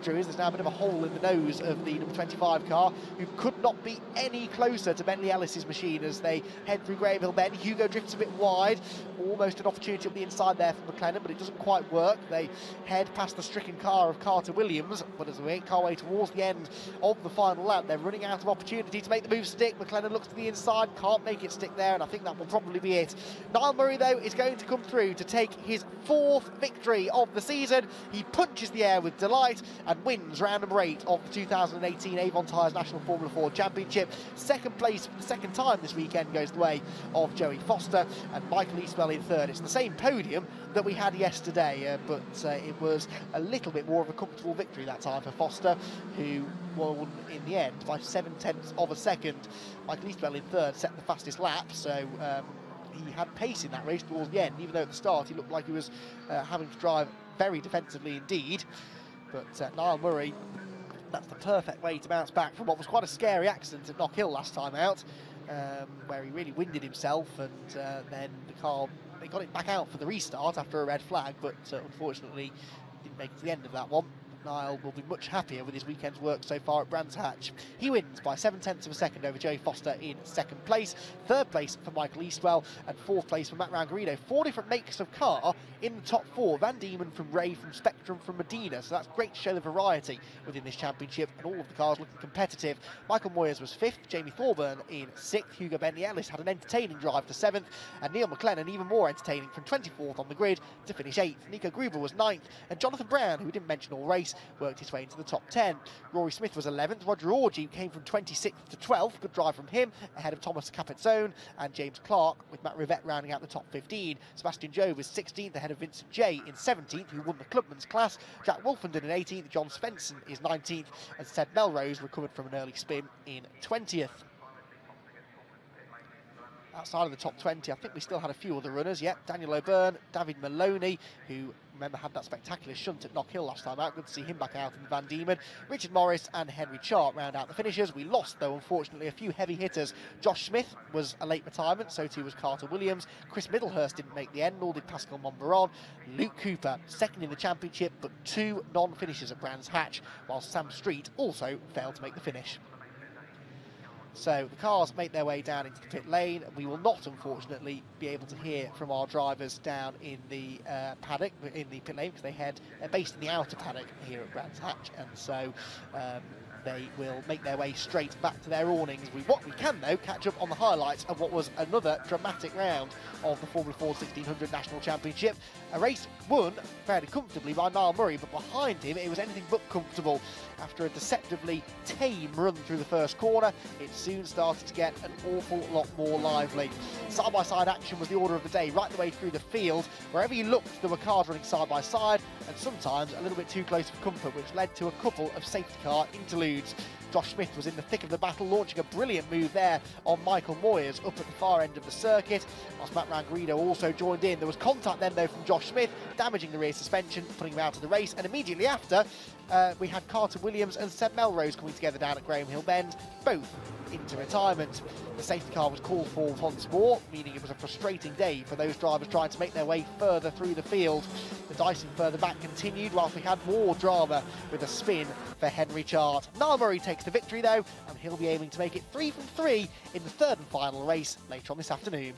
Druids. There's now a bit of a hole in the nose of the number 25 car, who could not be any closer to Bentley Ellis's machine as they head through Graham Hill Bend. Hugo drifts a bit wide. Almost an opportunity up the inside there for McLennan, but it doesn't quite work. They head past the stricken car of Carter Williams, but as they make our way towards the end of the final lap, they're running out of opportunity to make the move stick. McLennan looks to the inside, can't make it stick there, and I think that will probably be it. Niall Murray, though, is going to come through to take his 4th victory of the season. He punches the air with delight and wins round number 8 of the 2018 Avon Tyres National Formula Ford Championship. Second place for the second time this weekend goes the way of Joey Foster and Michael Eastwell in third. It's the same podium that we had yesterday, but it was a little bit more of a comfortable victory that time for Foster, who won in the end by 7/10 of a second. Michael Eastwell in third set the fastest lap, so he had pace in that race towards the end, even though at the start he looked like he was having to drive very defensively indeed. But Niall Murray, that's the perfect way to bounce back from what was quite a scary accident at Knock Hill last time out, where he really winded himself, and then the car, they got it back out for the restart after a red flag, but unfortunately didn't make it to the end of that one. Niall will be much happier with his weekend's work so far at Brands Hatch. He wins by 7/10 of a second over Joe Foster in second place, third place for Michael Eastwell, and fourth place for Matt Rangarino. 4 different makes of car in the top 4. Van Diemen from Ray, from Spectrum, from Medina, so that's great to show the variety within this championship, and all of the cars looking competitive. Michael Moyers was 5th, Jamie Thorburn in 6th, Hugo Bentley-Ellis had an entertaining drive to 7th, and Neil McLennan even more entertaining from 24th on the grid to finish 8th. Nico Gruber was 9th, and Jonathan Brown, who we didn't mention all race, worked his way into the top 10. Rory Smith was 11th, Roger Orgy came from 26th to 12th, good drive from him, ahead of Thomas Capezzone and James Clark, with Matt Rivette rounding out the top 15. Sebastian Joe was 16th, ahead of Vincent Jay in 17th, who won the Clubman's class. Jack Wolfenden in 18th, John Svensson is 19th, and Sed Melrose recovered from an early spin in 20th. Outside of the top 20, I think we still had a few other runners. Yep, Daniel O'Byrne, David Maloney, who, remember, had that spectacular shunt at Knock Hill last time out. Good to see him back out in the Van Diemen. Richard Morris and Henry Chart round out the finishers. We lost, though, unfortunately, a few heavy hitters. Josh Smith was a late retirement, so too was Carter Williams. Chris Middlehurst didn't make the end, nor did Pascal Monbaron. Luke Cooper, second in the championship, but 2 non-finishers at Brands Hatch, while Sam Street also failed to make the finish. So the cars make their way down into the pit lane. We will not, unfortunately, be able to hear from our drivers down in the paddock, in the pit lane, because they're based in the outer paddock here at Brands Hatch, and so they will make their way straight back to their awnings. What we can, though, catch up on the highlights of what was another dramatic round of the Formula Ford 1600 National Championship. A race won fairly comfortably by Niall Murray, but behind him it was anything but comfortable. After a deceptively tame run through the first corner, it soon started to get an awful lot more lively. Side-by-side action was the order of the day right the way through the field. Wherever you looked, there were cars running side-by-side, and sometimes a little bit too close for comfort, which led to a couple of safety car interludes. Josh Smith was in the thick of the battle, launching a brilliant move there on Michael Moyers up at the far end of the circuit, whilst Matt Rangarino also joined in. There was contact then, though, from Josh Smith, damaging the rear suspension, putting him out of the race, and immediately after, we had Carter Williams and Seb Melrose coming together down at Graham Hill Bend, both into retirement. The safety car was called for once more, meaning it was a frustrating day for those drivers trying to make their way further through the field. The dicing further back continued, whilst we had more drama with a spin for Henry Chart. Niall Murray takes the victory, though, and he'll be aiming to make it 3 from 3 in the third and final race later on this afternoon.